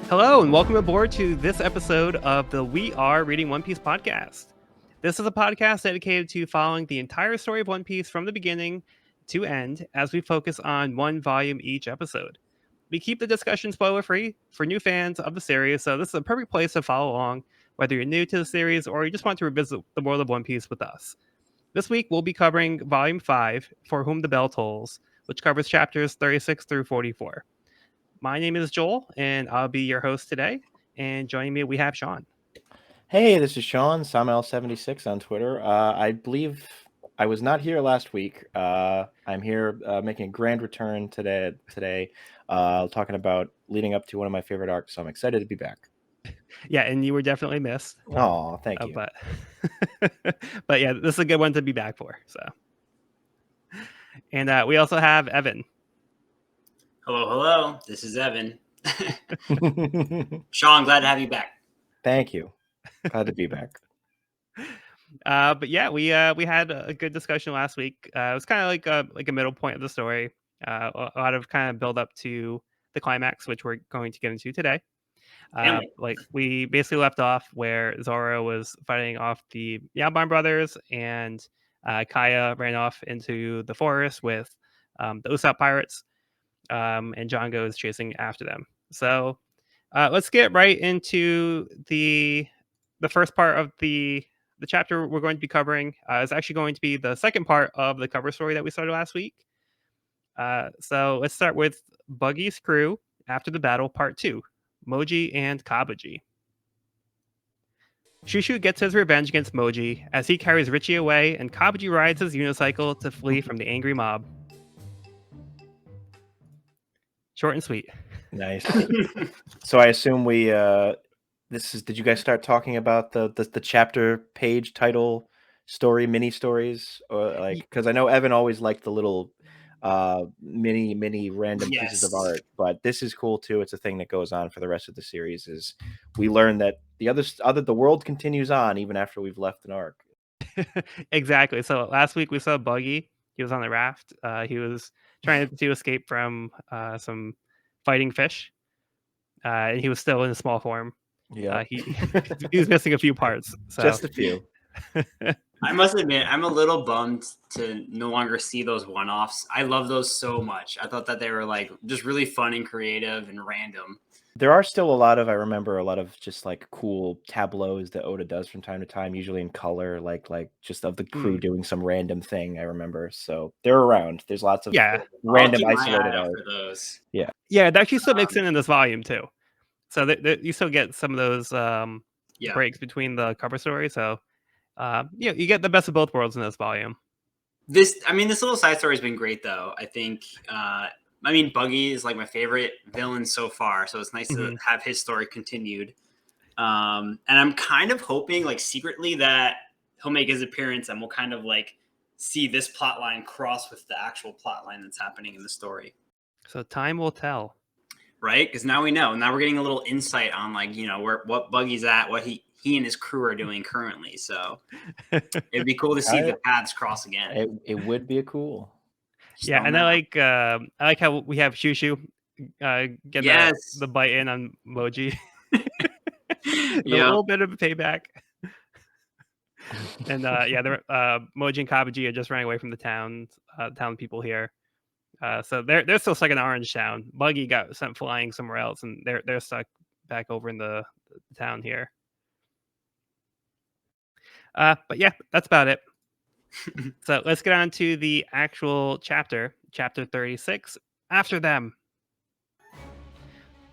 Hello, and welcome aboard to this episode of the We Are Reading One Piece podcast. This is a podcast dedicated to following the entire story of One Piece from the beginning to end as we focus on one volume each episode. We keep the discussion spoiler-free for new fans of the series, so this is a perfect place to follow along, whether you're new to the series or you just want to revisit the world of One Piece with us. This week, we'll be covering Volume 5, For Whom the Bell Tolls, which covers chapters 36 through 44. My name is Joel, and I'll be your host today. And joining me, we have Sean. Hey, this is Sean, Samael76 on Twitter. I believe I was not here last week. I'm here making a grand return today, talking about leading up to one of my favorite arcs, so I'm excited to be back. Yeah, and you were definitely missed. Oh, thank you. But yeah, this is a good one to be back for. So, and we also have Evan. Hello. This is Evan. Sean, glad to have you back. Thank you. Glad to be back. But yeah, we had a good discussion last week. It was kind of like a middle point of the story. A lot of kind of build up to the climax, which we're going to get into today. Like we basically left off where Zoro was fighting off the Yalban brothers, and Kaya ran off into the forest with the Usopp pirates, and Django is chasing after them. So let's get right into the first part of the chapter we're going to be covering. Is actually going to be the second part of the cover story that we started last week. So let's start with Buggy's crew after the battle, part 2. Moji and Kabaji. Shushu gets his revenge against Moji as he carries Richie away, and Kabaji rides his unicycle to flee from the angry mob. Short and sweet. Nice. So I assume we did you guys start talking about the chapter page title story mini stories, or like, because I know Evan always liked the little mini random pieces of art, but this is cool too. It's a thing that goes on for the rest of the series. Is we learn that the world continues on even after we've left an arc. Exactly. So last week we saw Buggy. He was on the raft. He was trying to escape from some fighting fish. And he was still in a small form. Yeah, he was missing a few parts. So. Just a few. I must admit, I'm a little bummed to no longer see those one-offs. I love those so much. I thought that they were like just really fun and creative and random. There are still I remember a lot of just like cool tableaus that Oda does from time to time, usually in color, like just of the crew doing some random thing. I remember, so they're around. There's lots of random isolated art for those. Yeah, it actually still mixed in this volume too. So you still get some of those breaks between the cover story. So you get the best of both worlds in this volume. This little side story has been great, though. I think. Buggy is like my favorite villain so far, so it's nice to have his story continued. And I'm kind of hoping, like, secretly that he'll make his appearance and we'll kind of like see this plot line cross with the actual plot line that's happening in the story. So time will tell. Right? Because now we know. Now we're getting a little insight on, like, what Buggy's at, what he and his crew are doing currently. So it'd be cool to see the paths cross again. It would be cool. Yeah, and I like how we have Shushu get the bite in on Moji. A little bit of a payback. And Moji and Kabaji are just running away from the town people here. So they're still stuck in Orange Town. Buggy got sent flying somewhere else, and they're stuck back over in the town here. But yeah, that's about it. So let's get on to the actual chapter 36, After Them.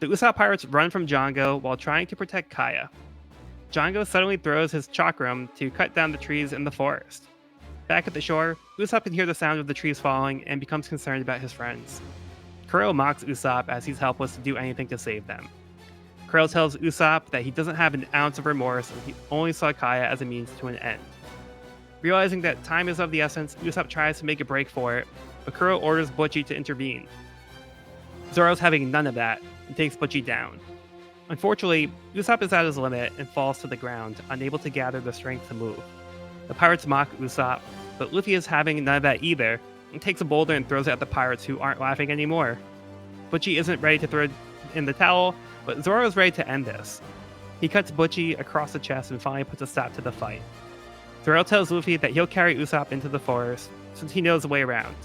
The Usopp pirates run from Django while trying to protect Kaya. Django suddenly throws his chakram to cut down the trees in the forest. Back at the shore, Usopp can hear the sound of the trees falling and becomes concerned about his friends. Kuro mocks Usopp as he's helpless to do anything to save them. Kuro tells Usopp that he doesn't have an ounce of remorse and he only saw Kaya as a means to an end. Realizing that time is of the essence, Usopp tries to make a break for it, but Kuro orders Butchie to intervene. Zoro's having none of that and takes Butchie down. Unfortunately, Usopp is at his limit and falls to the ground, unable to gather the strength to move. The pirates mock Usopp, but Luffy is having none of that either, and takes a boulder and throws it at the pirates who aren't laughing anymore. Butchie isn't ready to throw in the towel, but Zoro is ready to end this. He cuts Butchie across the chest and finally puts a stop to the fight. Zoro tells Luffy that he'll carry Usopp into the forest since he knows the way around.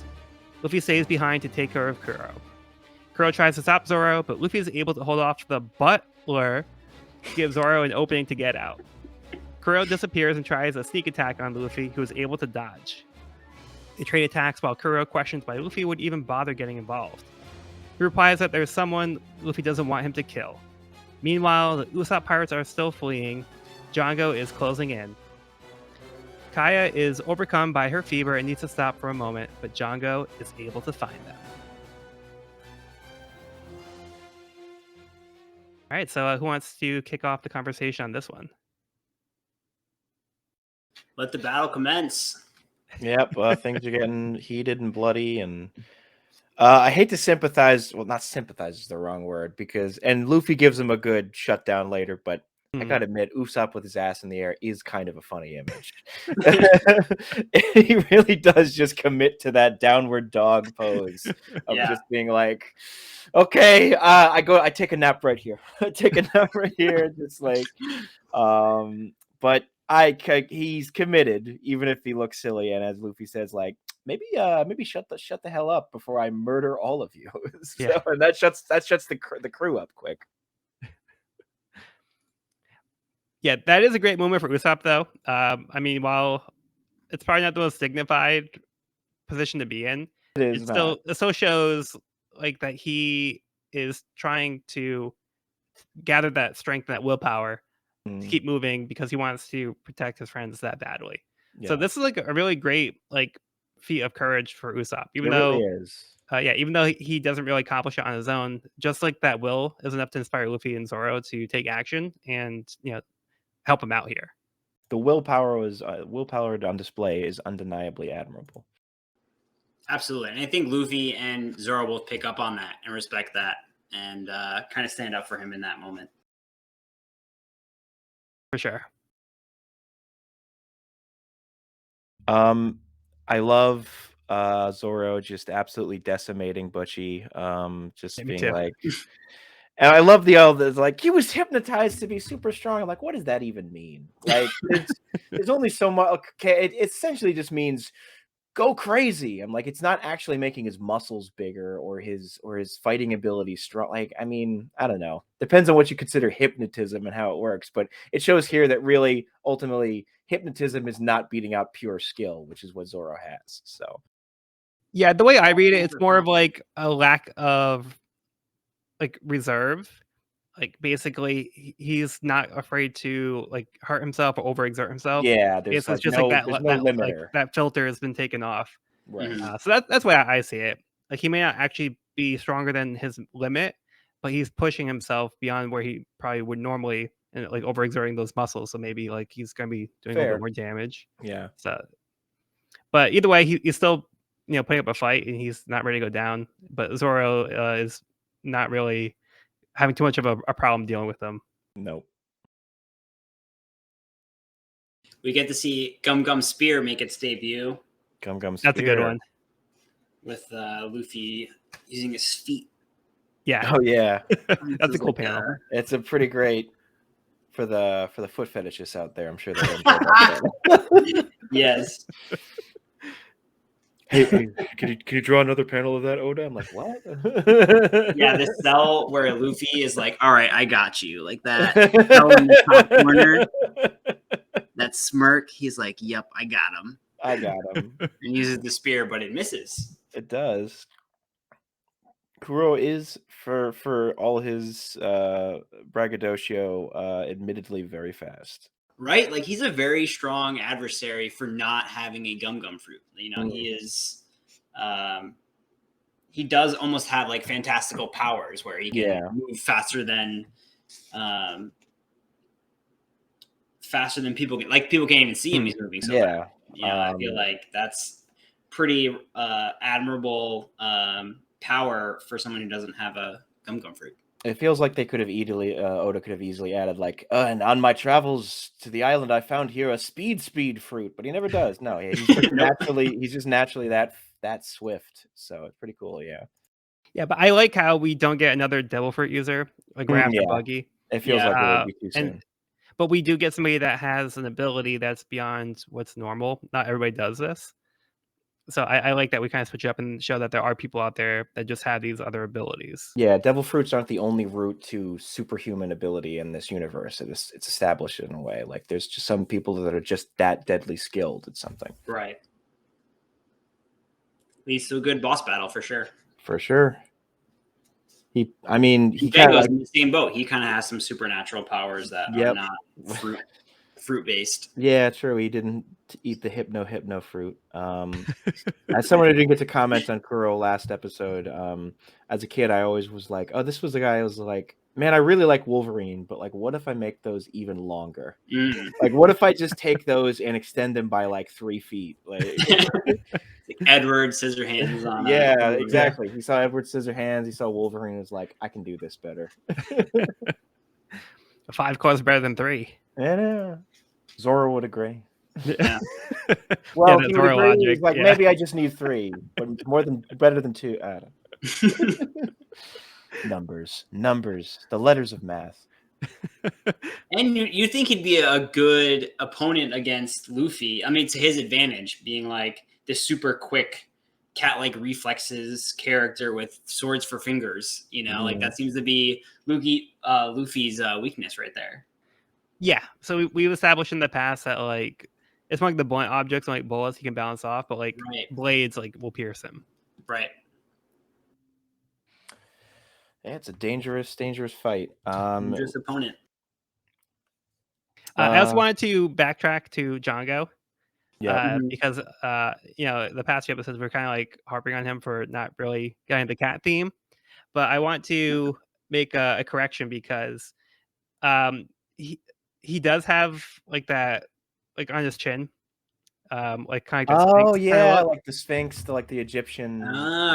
Luffy stays behind to take care of Kuro. Kuro tries to stop Zoro, but Luffy is able to hold off the butler to give Zoro an opening to get out. Kuro disappears and tries a sneak attack on Luffy, who is able to dodge. They trade attacks while Kuro questions why Luffy would even bother getting involved. He replies that there's someone Luffy doesn't want him to kill. Meanwhile, the Usopp pirates are still fleeing. Django is closing in. Kaya is overcome by her fever and needs to stop for a moment, but Django is able to find them. All right, so who wants to kick off the conversation on this one? Let the battle commence. Yep, things are getting heated and bloody, and I hate to sympathize. Well, not sympathize is the wrong word, and Luffy gives him a good shutdown later, but I gotta admit, Usopp with his ass in the air is kind of a funny image. He really does just commit to that downward dog pose of just being like, okay, I take a nap right here. I take a nap right here. Just like, but he's committed, even if he looks silly. And as Luffy says, like, maybe shut the hell up before I murder all of you. And that shuts the crew up quick. Yeah, that is a great moment for Usopp, though. I mean, while it's probably not the most dignified position to be in, it still shows like that he is trying to gather that strength and that willpower to keep moving because he wants to protect his friends that badly. Yeah. So this is like a really great like feat of courage for Usopp, even though he doesn't really accomplish it on his own. Just like that will is enough to inspire Luffy and Zoro to take action and help him out here. The willpower on display is undeniably admirable. Absolutely, and I think Luffy and Zoro both pick up on that and respect that, and kind of stand up for him in that moment. For sure. I love Zoro just absolutely decimating Butchie. Just being like, and I love the like, he was hypnotized to be super strong. I'm like, what does that even mean? Like, there's only so much. Okay, it essentially just means go crazy. I'm like, it's not actually making his muscles bigger or his fighting ability strong. Like, I mean, I don't know. Depends on what you consider hypnotism and how it works. But it shows here that really, ultimately, hypnotism is not beating out pure skill, which is what Zoro has. So, yeah, the way I read it, it's more of like a lack of like reserve. Like basically, he's not afraid to like hurt himself or overexert himself. Yeah, there's it's just like no limiter. Like, that filter has been taken off. Right. So that's why I see it. Like he may not actually be stronger than his limit, but he's pushing himself beyond where he probably would normally, and like overexerting those muscles. So maybe like he's gonna be doing a little bit more damage. Yeah. So, but either way, he's still putting up a fight, and he's not ready to go down. But Zoro is not really having too much of a problem dealing with them. Nope. We get to see Gum Gum Spear make its debut. Gum Gum Spear. That's a good one. With Luffy using his feet. Yeah. Oh yeah. That's a cool panel. It's a pretty great for the foot fetishists out there. I'm sure they'll enjoy that. Yes. Hey, can you draw another panel of that, Oda? I'm like, what? Yeah, this cell where Luffy is like, all right, I got you. Like that cell in the top corner. That smirk, he's like, yep, I got him. I got him. And uses the spear, but it misses. It does. Kuro is, for all his braggadocio, admittedly very fast. Right? Like, he's a very strong adversary for not having a Gum Gum fruit. He is... he does almost have, like, fantastical powers where he can move faster than people can... Like, people can't even see him. He's moving so fast. I feel like that's pretty admirable power for someone who doesn't have a Gum Gum fruit. It feels like they could have Oda could have easily added like, and on my travels to the island, I found here a speed fruit, but he never does. No, he's just naturally that swift. So it's pretty cool. Yeah. Yeah, but I like how we don't get another devil fruit user like right after Yeah, Buggy. it feels Yeah. like it would be too And soon. but we do get somebody that has an ability that's beyond what's normal. Not everybody does this. So I like that we kind of switch up and show that there are people out there that just have these other abilities. Yeah, devil fruits aren't the only route to superhuman ability in this universe. It's established in a way. Like there's just some people that are just that deadly skilled at something. Right. Leads to a good boss battle for sure. For sure. He kind Django's of in the same boat. He kind of has some supernatural powers that are Yep. not fruit based. Yeah, true. He didn't eat the hypno fruit. As someone who didn't get to comment on Kuro last episode, as a kid, I always was like, "Oh, this was the guy who was like, man, I really like Wolverine, but like, what if I make those even longer? Like, what if I just take those and extend them by like 3 feet? Like, Edward Scissorhands on. Yeah, exactly. He saw Edward Scissorhands. He saw Wolverine. And was like, I can do this better. 5 claws better than 3. Yeah, Zoro would agree. Yeah. Well, that's he would Zoro agree. logic. He's like, Yeah. maybe I just need 3, but better than 2. I don't Numbers, the letters of math. And you think he'd be a good opponent against Luffy? I mean, to his advantage, being like this super quick cat-like reflexes character with swords for fingers. You know, like that seems to be Luffy's weakness right there. Yeah. So we've established in the past that like it's more like the blunt objects like bullets he can bounce off, but like blades like will pierce him. Right. Yeah, it's a dangerous fight. Dangerous opponent. I also wanted to backtrack to Django. Yeah. Because the past few episodes we're kind of like harping on him for not really getting the cat theme, but I want to make a correction because he does have like that like on his chin, like kind of like Oh Sphinx yeah, like the Sphinx, like the Egyptian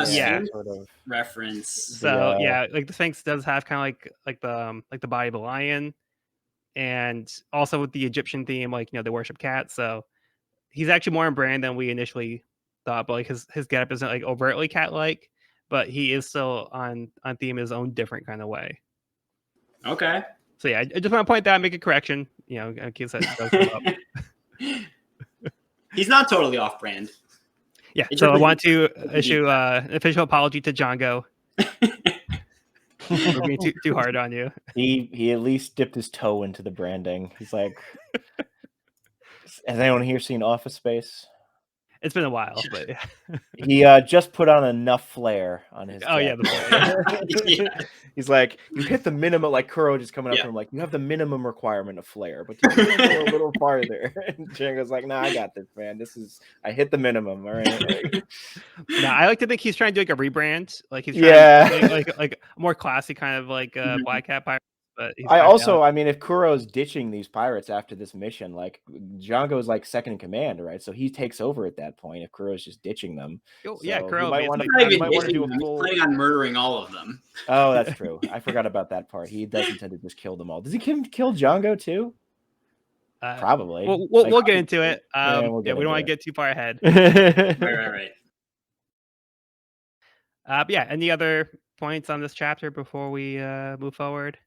Sphinx sort of reference. So like the Sphinx does have kind of like the body of a lion, and also with the Egyptian theme, like they worship cats, so he's actually more in brand than we initially thought. But like his getup isn't like overtly cat like, but he is still on theme in his own different kind of way. Okay. So yeah, I just want to point that out, make a correction. In case that does come up. He's not totally off brand. Yeah, so I want to issue an official apology to Django. We're being too hard on you. He at least dipped his toe into the branding. He's like, has anyone here seen Office Space? It's been a while, but he just put on enough flair on his. Oh yeah, the He's like, you hit the minimum. Like Kuro just coming up to him, like, you have the minimum requirement of flair, but you can go a little farther. And Django's like, nah, I got this, man. I hit the minimum. All right. No, I like to think he's trying to do like a rebrand. Like he's trying to like a more classy kind of like Black Cat Pirate. But I mean, if Kuro's ditching these pirates after this mission, like Django's like second in command, right? So he takes over at that point if Kuro's just ditching them. Yeah, so Kuro might want to do a full. He's planning on murdering all of them. Oh, that's true. I forgot about that part. He does intend to just kill them all. Does he kill Django too? Probably. We'll get into it. We don't want to get too far ahead. Right. Yeah. Any other points on this chapter before we move forward?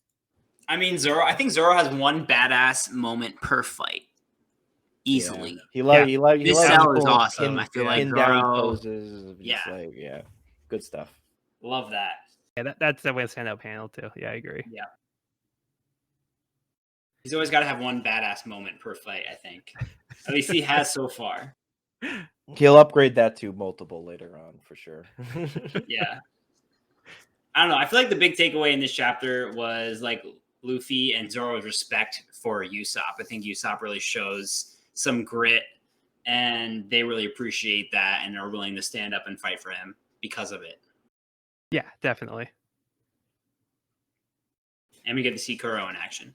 I mean, I think Zoro has one badass moment per fight, easily. Yeah. This cell is awesome. I feel like down Zoro poses. Good stuff. Love that. Yeah, that's definitely a standout panel too. Yeah, I agree. Yeah. He's always got to have one badass moment per fight, I think. At least he has so far. He'll upgrade that to multiple later on for sure. Yeah. I don't know. I feel like the big takeaway in this chapter was like Luffy and Zoro's respect for Usopp. I think Usopp really shows some grit, and they really appreciate that and are willing to stand up and fight for him because of it. Yeah, definitely. And we get to see Kuro in action.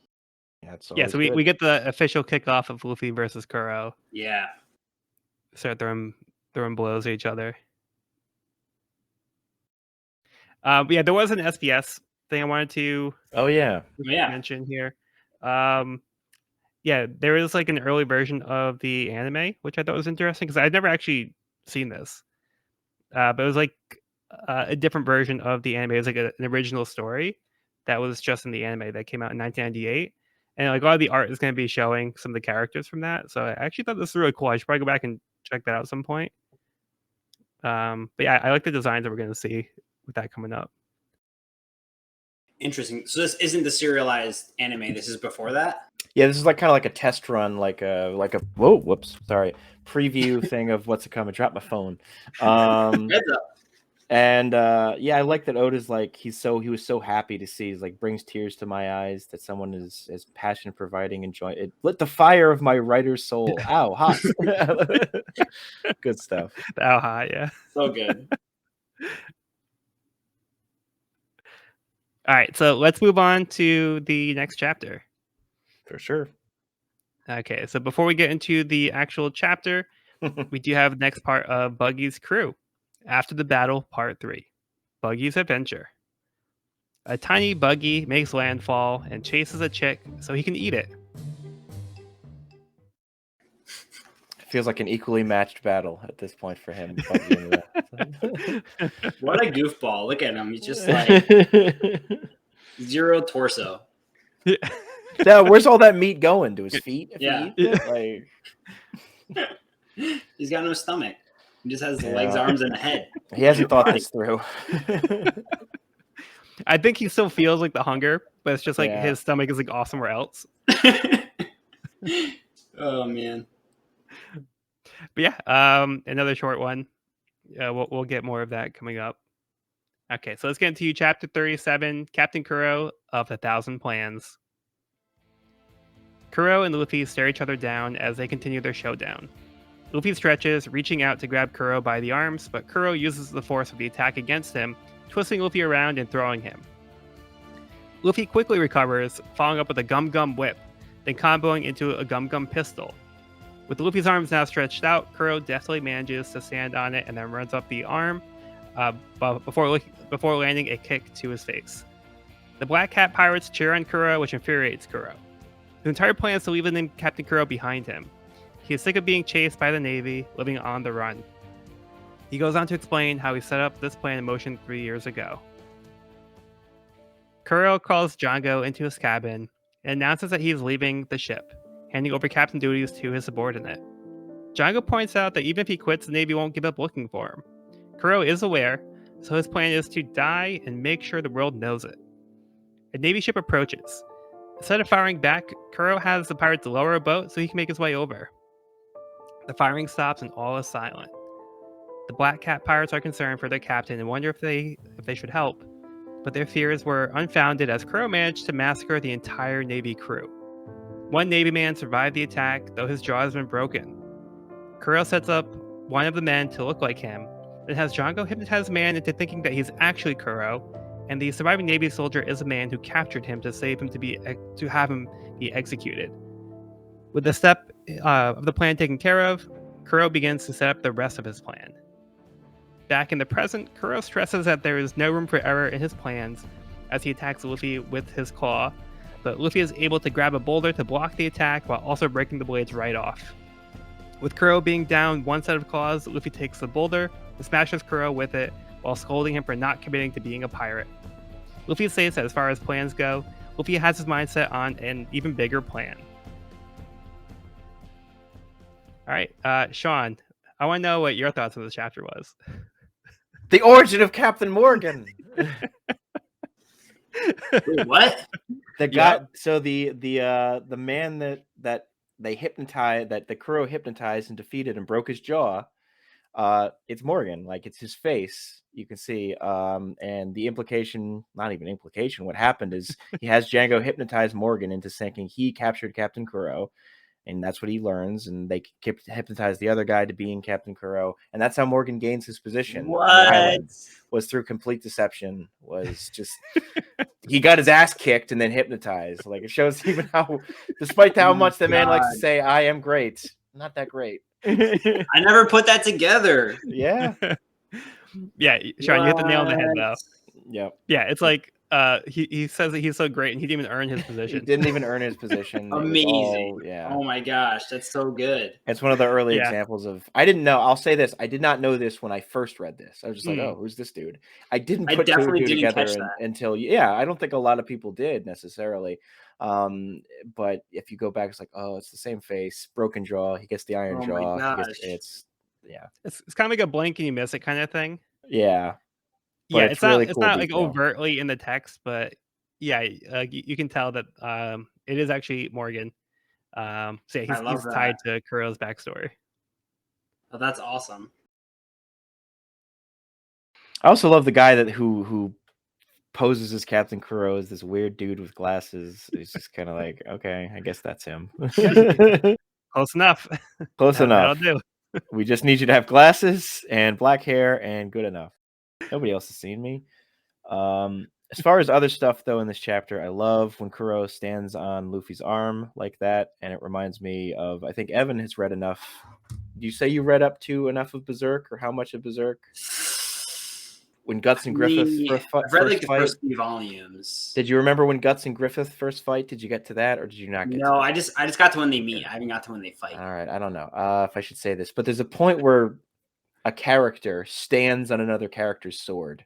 Yeah, so we get the official kickoff of Luffy versus Kuro. Yeah. Start throwing blows at each other. Yeah, there was an SBS thing I wanted to mention here. Yeah, there is like an early version of the anime, which I thought was interesting because I'd never actually seen this. But it was like a different version of the anime. It was like an original story that was just in the anime that came out in 1998. And like a lot of the art is going to be showing some of the characters from that. So I actually thought this was really cool. I should probably go back and check that out at some point. But yeah, I like the designs that we're going to see with that coming up. Interesting. So this isn't the serialized anime. This is before that. Yeah, this is like kind of like a test run, like a preview thing of what's to come. I dropped my phone. And yeah, I like that Oda's like he was so happy to see. He's like brings tears to my eyes that someone is as passionate providing and joy. It lit the fire of my writer's soul. Ow, hot. Good stuff. Ow, hot, yeah. So good. All right, so let's move on to the next chapter. For sure. Okay, so before we get into the actual chapter, we do have the next part of Buggy's crew. After the battle, part 3. Buggy's adventure. A tiny buggy makes landfall and chases a chick so he can eat it. Feels like an equally matched battle at this point for him. What a goofball. Look at him. He's just like zero torso. Yeah, where's all that meat going? To his feet? Yeah. Like... He's got no stomach. He just has the legs, arms, and a head. He hasn't thought this through. I think he still feels like the hunger, but it's just like his stomach is like off somewhere else. Oh man. But yeah, another short one. We'll get more of that coming up. Okay, so let's get into chapter 37, Captain Kuro of the Thousand Plans. Kuro and Luffy stare each other down as they continue their showdown. Luffy stretches, reaching out to grab Kuro by the arms, but Kuro uses the force of the attack against him, twisting Luffy around and throwing him. Luffy quickly recovers, following up with a Gum Gum Whip, then comboing into a Gum Gum Pistol. With Luffy's arms now stretched out, Kuro deftly manages to stand on it and then runs up the arm before landing a kick to his face. The Black Cat pirates cheer on Kuro, which infuriates Kuro. His entire plan is to leave the named Captain Kuro behind him. He is sick of being chased by the Navy, living on the run. He goes on to explain how he set up this plan in motion 3 years ago. Kuro calls Django into his cabin and announces that he is leaving the ship, handing over captain duties to his subordinate. Django points out that even if he quits, the Navy won't give up looking for him. Kuro is aware, so his plan is to die and make sure the world knows it. A Navy ship approaches. Instead of firing back, Kuro has the pirates lower a boat so he can make his way over. The firing stops and all is silent. The Black Cat pirates are concerned for their captain and wonder if they should help, but their fears were unfounded as Kuro managed to massacre the entire Navy crew. One Navy man survived the attack, though his jaw has been broken. Kuro sets up one of the men to look like him, then has Django hypnotize the man into thinking that he's actually Kuro, and the surviving Navy soldier is a man who captured him to save him to have him be executed. With the step of the plan taken care of, Kuro begins to set up the rest of his plan. Back in the present, Kuro stresses that there is no room for error in his plans as he attacks Luffy with his claw, but Luffy is able to grab a boulder to block the attack while also breaking the blades right off. With Kuro being down one set of claws, Luffy takes the boulder and smashes Kuro with it while scolding him for not committing to being a pirate. Luffy says that as far as plans go, Luffy has his mindset on an even bigger plan. All right, Sean, I want to know what your thoughts on this chapter was. The origin of Captain Morgan. Wait, what? The guy. Yep. So the man that they hypnotized, that the Kuro hypnotized and defeated and broke his jaw. It's Morgan. Like, it's his face. You can see. And the implication, not even implication. What happened is he has Django hypnotize Morgan into thinking he captured Captain Kuro. And that's what he learns, and they hypnotize the other guy to being Captain Kuro, and that's how Morgan gains his position. What? Was through complete deception. Was just he got his ass kicked and then hypnotized. Like, it shows even how, despite how much the man likes to say, "I am great," not that great. I never put that together. Yeah, yeah, Sean, you hit the nail on the head though. Yep. Yeah, it's like he says that he's so great and he didn't even earn his He position. didn't even earn his position. It was Amazing. all, yeah. Oh my gosh, that's so good. It's one of the early Yeah. examples of. I didn't know. I'll say this. I did not know this when I first read this. I was just like, "Oh, who's this dude?" I didn't I put two and definitely two didn't together catch that. until, yeah. I don't think a lot of people did necessarily. But if you go back, it's like, oh, it's the same face, broken jaw. He gets the iron Oh my jaw. gosh. It's yeah, It's kind of like a blink and you miss it kind of thing. yeah. But Yeah, it's really it's cool not like detail. overtly in the text, but yeah, you can tell that it is actually Morgan. So yeah, I love he's tied that. to Kuro's backstory. Oh, that's awesome. I also love the guy who poses as Captain Kuro as this weird dude with glasses. It's just kind of like, okay, I guess that's him. Close enough. Close That'll enough. do. We just need you to have glasses and black hair and good enough. Nobody else has seen me. As far as other stuff though in this chapter, I love when Kuro stands on Luffy's arm like that, and it reminds me of, I think Evan has read enough. Do you say you read up to enough of Berserk, or how much of Berserk? When Guts and Griffith I've read like the first 3 volumes. Did you remember when Guts and Griffith first fight? Did you get to that, or did you not get to that? No, I just got to when they meet. I haven't got to when they fight. All right, I don't know if I should say this, but there's a point where a character stands on another character's sword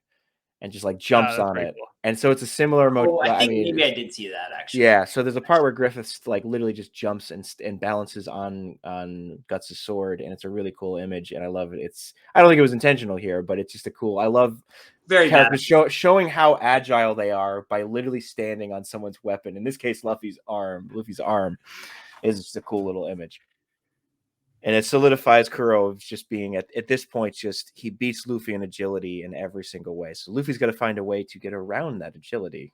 and just like jumps on it. Cool. And so it's a similar mode. Oh, I think maybe I did see that actually. Yeah, so there's a part where Griffiths like literally just jumps and balances on Guts' sword, and it's a really cool image, and I love it. I don't think it was intentional here, but it's just a cool. I love very characters showing how agile they are by literally standing on someone's weapon. In this case, Luffy's arm is just a cool little image. And it solidifies Kuro just being at this point, just he beats Luffy in agility in every single way. So Luffy's got to find a way to get around that agility.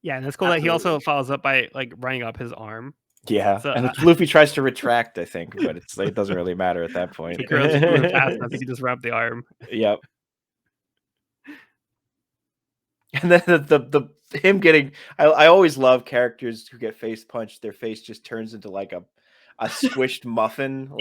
Yeah, and it's cool that he also follows up by like running up his arm. Yeah, so, and Luffy tries to retract, I think, but it doesn't really matter at that point. Kuro's moving fast enough, he can just run up the arm. Yep. And then the him getting, I always love characters who get face punched. Their face just turns into like a squished muffin,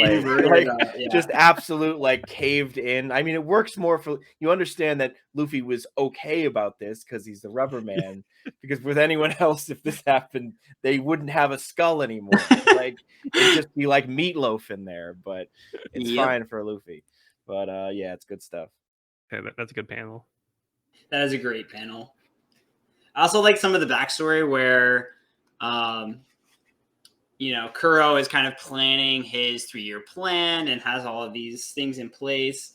just absolute like caved in. I mean, it works more for you understand that Luffy was okay about this because he's the rubber man. Because with anyone else, if this happened, they wouldn't have a skull anymore. Like it'd just be like meatloaf in there. But it's fine for Luffy. But yeah, it's good stuff. Yeah, that's a good panel. That is a great panel. I also like some of the backstory where, Kuro is kind of planning his 3-year plan and has all of these things in place.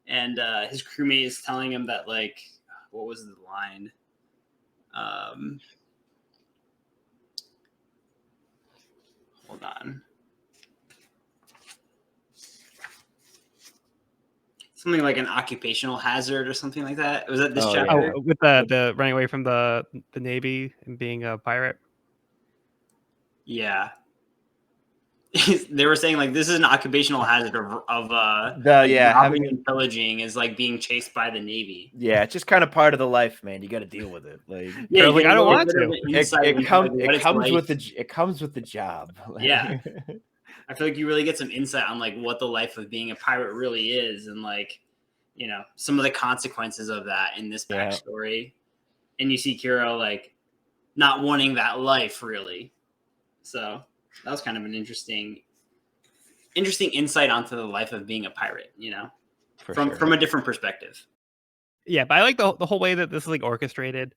And his crewmate is telling him that, like, what was the line? Hold on. Something like an occupational hazard or something like that. Was that this chapter? Oh, with the running away from the Navy and being a pirate? Yeah. They were saying like this is an occupational hazard of robbing and pillaging is like being chased by the Navy. Yeah, it's just kind of part of the life, man. You got to deal with it. Like, yeah, like I don't want to. It comes with the job. Yeah, I feel like you really get some insight on like what the life of being a pirate really is, and like some of the consequences of that in this backstory. And you see Kuro like not wanting that life really, so. That was kind of an interesting insight onto the life of being a pirate, from a different perspective. Yeah, but I like the whole way that this is like orchestrated.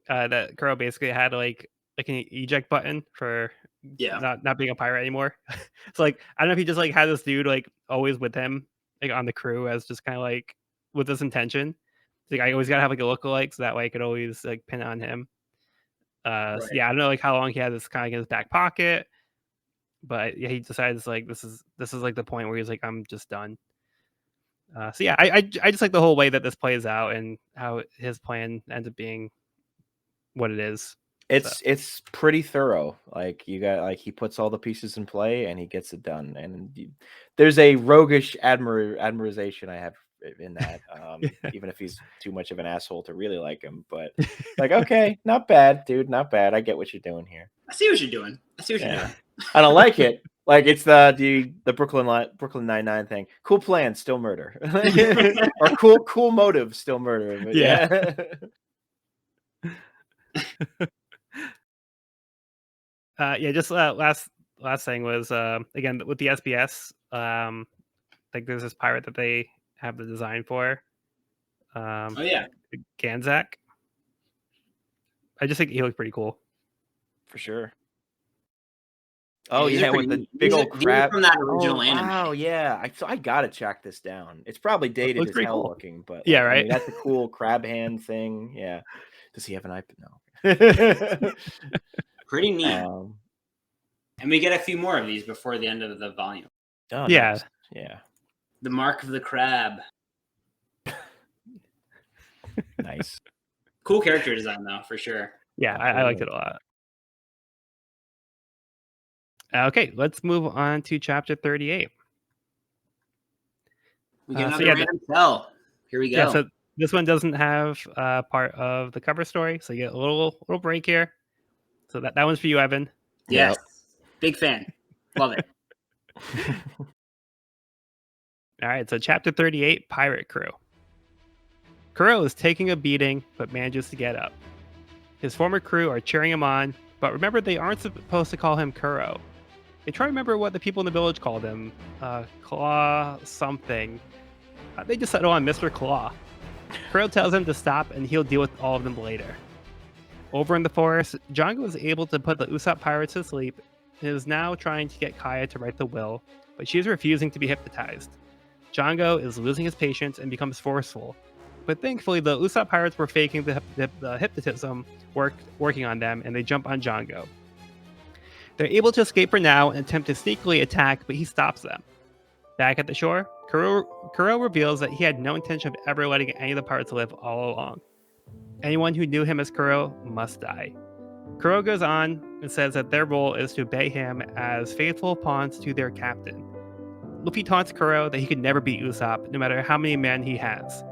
That Kuro basically had like an eject button for not being a pirate anymore. So like I don't know if he just like had this dude like always with him like on the crew as just kind of like with this intention. Like I always gotta have like a lookalike so that way I could always like pin on him. Right. So yeah, I don't know like how long he had this kind of in his back pocket. But yeah, he decides like this is like the point where he's like, I'm just done. So yeah, I just like the whole way that this plays out and how his plan ends up being what it is. It's pretty thorough. Like he puts all the pieces in play and he gets it done. And there's a roguish admiration I have in that, even if he's too much of an asshole to really like him. But like, okay, not bad, dude, not bad. I get what you're doing here. I see what you're doing. I don't like it, Like it's the Brooklyn Nine-Nine thing. Cool plan, still murder, or cool motive, still murder. But Yeah. Yeah, just last thing was again with the SBS. Like there's this pirate that they have the design for. Oh yeah, Ganzak. I just think he looks pretty cool. for sure. Oh these are yeah, with pretty the neat. big These are, old these are crab. from that Oh original anime. wow, yeah. So I gotta track this down. It's probably dated Looks as pretty hell cool. looking, but Yeah, like I right. mean that's a cool crab hand thing. Yeah. Does he have an eye? No. Pretty neat. um. And we get a few more of these before the end of the volume. Oh, Yeah. nice. Yeah. The Mark of the Crab. Nice. Cool character design though, for sure. Yeah, I liked it a lot. Okay, let's move on to chapter 38. We get so another yeah, random cell. Here we go. Yeah, so this one doesn't have part of the cover story, so you get a little break here. So that one's for you, Evan. Yes. Big fan. Love it. All right, so chapter 38, Pirate Crew. Kuro is taking a beating, but manages to get up. His former crew are cheering him on, but remember they aren't supposed to call him Kuro. They try to remember what the people in the village called him. Claw something. They just settle on Mr. Claw. Kuro tells him to stop and he'll deal with all of them later. Over in the forest, Django is able to put the Usopp pirates to sleep and is now trying to get Kaya to write the will, but she is refusing to be hypnotized. Django is losing his patience and becomes forceful, but thankfully the Usopp pirates were faking the hypnotism working on them, and they jump on Django. They're able to escape for now and attempt to sneakily attack, but he stops them. Back at the shore, Kuro reveals that he had no intention of ever letting any of the pirates live all along. Anyone who knew him as Kuro must die. Kuro goes on and says that their role is to obey him as faithful pawns to their captain. Luffy taunts Kuro that he could never beat Usopp, no matter how many men he has.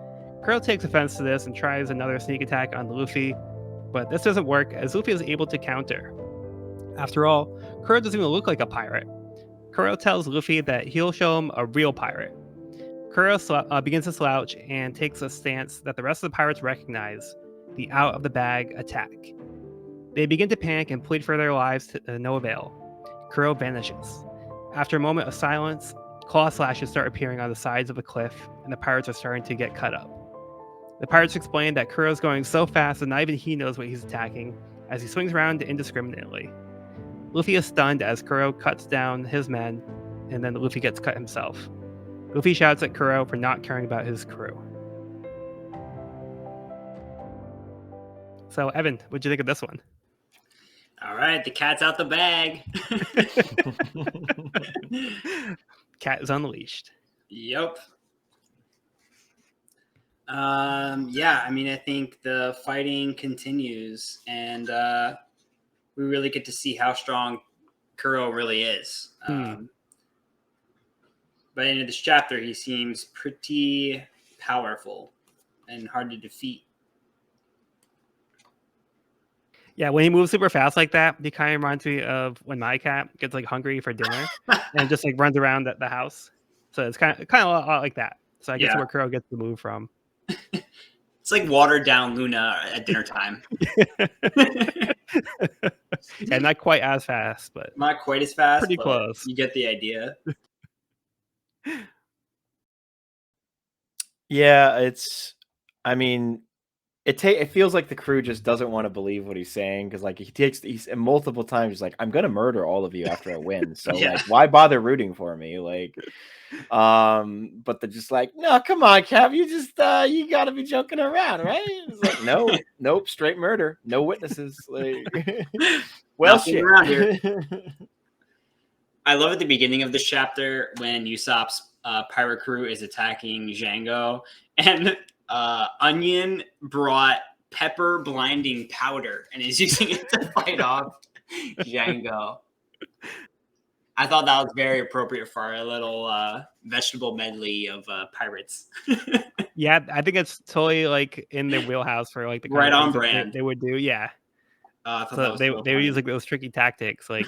Kuro takes offense to this and tries another sneak attack on Luffy, but this doesn't work as Luffy is able to counter. After all, Kuro doesn't even look like a pirate. Kuro tells Luffy that he'll show him a real pirate. Kuro begins to slouch and takes a stance that the rest of the pirates recognize, the out-of-the-bag attack. They begin to panic and plead for their lives to no avail. Kuro vanishes. After a moment of silence, claw slashes start appearing on the sides of the cliff, and the pirates are starting to get cut up. The pirates explain that Kuro's going so fast that not even he knows what he's attacking, as he swings around indiscriminately. Luffy is stunned as Kuro cuts down his men, and then Luffy gets cut himself. Luffy shouts at Kuro for not caring about his crew. So, Evan, what'd you think of this one? All right, the cat's out the bag. Cat is unleashed. Yep. Yeah, I mean, I think the fighting continues, and we really get to see how strong Kuro really is. By the end of this chapter, he seems pretty powerful and hard to defeat. Yeah, when he moves super fast like that, he kind of reminds me of when my cat gets like hungry for dinner and just like runs around the house. So it's kind of a lot like that. So I guess where Kuro gets the move from. It's like watered down Luna at dinner time. Yeah, not quite as fast, but not quite as fast. Pretty close. You get the idea. Yeah, it's. I mean, it feels like the crew just doesn't want to believe what he's saying because like he's multiple times he's like, I'm gonna murder all of you after I win. So like, why bother rooting for me? Like, but they're just like, no, come on, Cap, you just you gotta be joking around, right? It's like, nope, straight murder, no witnesses. Like, well, shit. Around here. I love at the beginning of this chapter when Usopp's pirate crew is attacking Django, and Onion brought pepper blinding powder and is using it to fight off Django. I thought that was very appropriate for our little vegetable medley of pirates. Yeah, I think it's totally like in their wheelhouse for like the kind right of on things brand they would do. Yeah, so they would use like those tricky tactics, like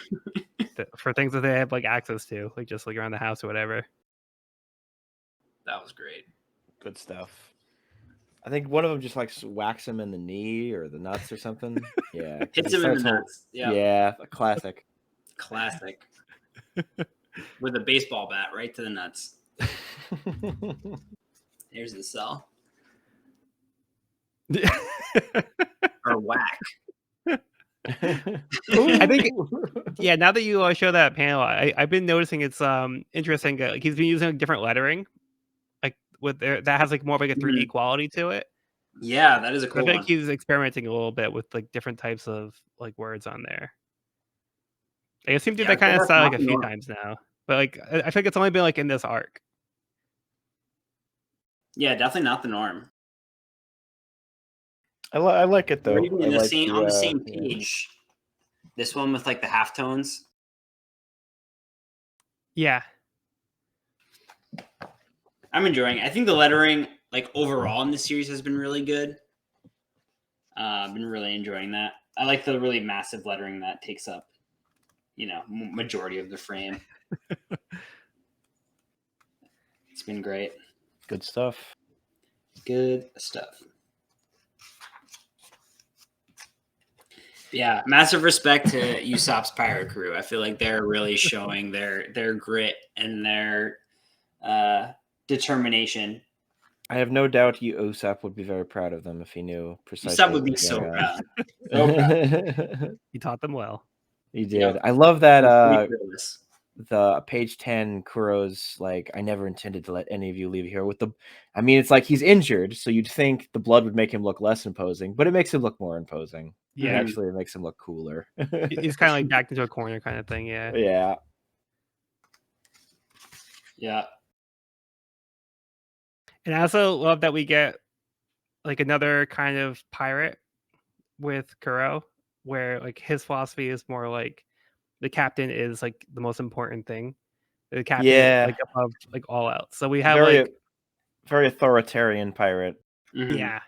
for things that they have like access to, like just like around the house or whatever. That was great. Good stuff. I think one of them just like whacks him in the knee or the nuts or something. Yeah, 'cause Hits he him in the starts whole- nuts. Yeah. Yeah, a classic. Classic. With a baseball bat right to the nuts. Here's the cell. Or whack. I think yeah. Now that you show that panel, I've been noticing it's interesting. Like he's been using like, different lettering, like with that has like more of like a 3D quality to it. Yeah, that is a I cool feel one. like he's experimenting a little bit with like different types of like words on there. I've seen him do Yeah, that kind of that's style not like a few normal. times now, but like I feel like it's only been like in this arc. Yeah, definitely not the norm. I like it Or though. even I in the like same on the same yeah. page. This one with like the halftones. Yeah, I'm enjoying it. I think the lettering, like overall in this series, has been really good. I've been really enjoying that. I like the really massive lettering that takes up, majority of the frame. It's been great. Good stuff. Good stuff. Yeah, massive respect to Usopp's pirate crew. I feel like they're really showing their grit and their determination. I have no doubt Usopp would be very proud of them if he knew precisely Usopp would what be was so going proud. on. So proud. he taught them well. He did. Yep. I love that Pretty fearless. the page 10 Kuro's like, I never intended to let any of you leave here with the I mean, it's like he's injured, so you'd think the blood would make him look less imposing, but it makes him look more imposing. Yeah. And actually it makes him look cooler. He's kind of like backed into a corner kind of thing. Yeah. Yeah. Yeah. And I also love that we get like another kind of pirate with Kuro, where like his philosophy is more like the captain is like the most important thing. The captain Yeah. like above like all else. So we have Very like very authoritarian pirate. Mhm. yeah.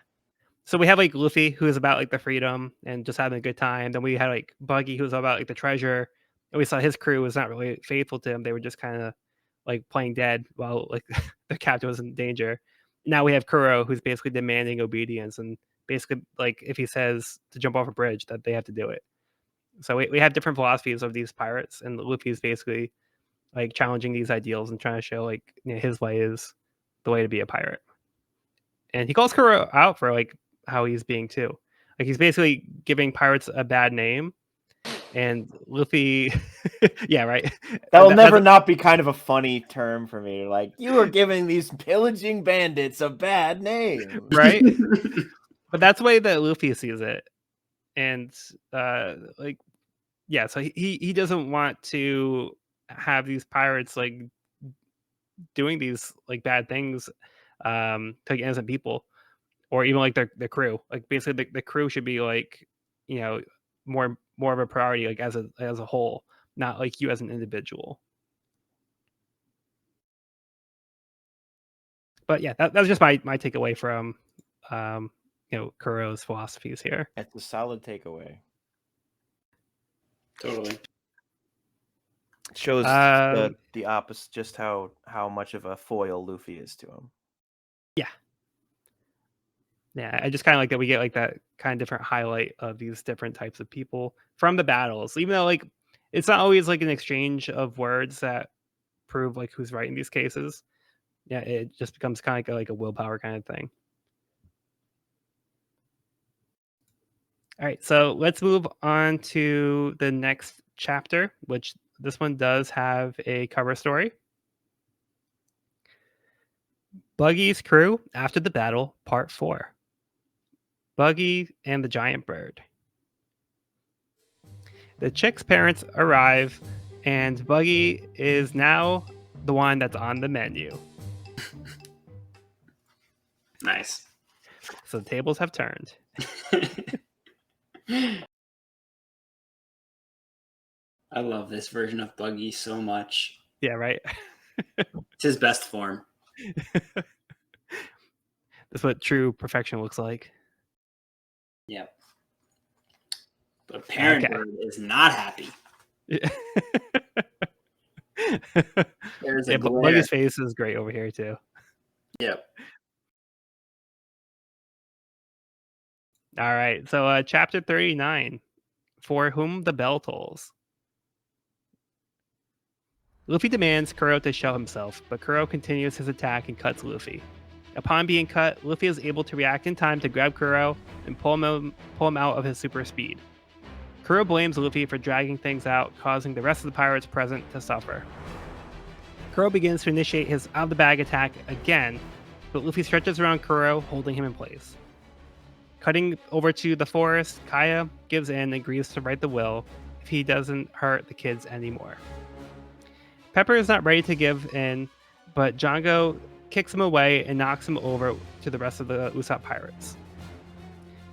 So we have like Luffy who is about like the freedom and just having a good time. Then we had like Buggy who's all about like the treasure. And we saw his crew was not really faithful to him. They were just kind of like playing dead while like the captain was in danger. Now we have Kuro who's basically demanding obedience and basically like if he says to jump off a bridge that they have to do it. So we have different philosophies of these pirates, and Luffy's basically like challenging these ideals and trying to show like his way is the way to be a pirate. And he calls Kuro out for like how he's being too. Like he's basically giving pirates a bad name, and Luffy, yeah, right. That will never not be kind of a funny term for me. Like, you are giving these pillaging bandits a bad name. Right? But that's the way that Luffy sees it. And like yeah, so he doesn't want to have these pirates like doing these like bad things to like, innocent people or even like the crew. Like basically the crew should be like, you know, more of a priority like as a whole, not like you as an individual. But yeah, that was just my takeaway from Kuro's philosophies here. That's a solid takeaway. Totally. It shows the opposite, just how much of a foil Luffy is to him. Yeah, I just kind of like that we get like that kind of different highlight of these different types of people from the battles, even though like it's not always like an exchange of words that prove like who's right in these cases. Yeah, it just becomes kind of like a willpower kind of thing. All right, so let's move on to the next chapter, which this one does have a cover story. Buggy's Crew After the Battle, Part 4. Buggy and the Giant Bird. The chick's parents arrive, and Buggy is now the one that's on the menu. Nice. So the tables have turned. I love this version of Buggy so much. Yeah, right? It's his best form. That's what true perfection looks like. Yep. But Parent Okay. Bird is not happy. There's a Yeah, glare. Buggy's face is great over here too. Yep. All right, so chapter 39, For Whom the Bell Tolls. Luffy demands Kuro to show himself, but Kuro continues his attack and cuts Luffy. Upon being cut, Luffy is able to react in time to grab Kuro and pull him out of his super speed. Kuro blames Luffy for dragging things out, causing the rest of the pirates present to suffer. Kuro begins to initiate his out-of-the-bag attack again, but Luffy stretches around Kuro, holding him in place. Cutting over to the forest, Kaya gives in and agrees to write the will if he doesn't hurt the kids anymore. Pepper is not ready to give in, but Django kicks him away and knocks him over to the rest of the Usopp pirates.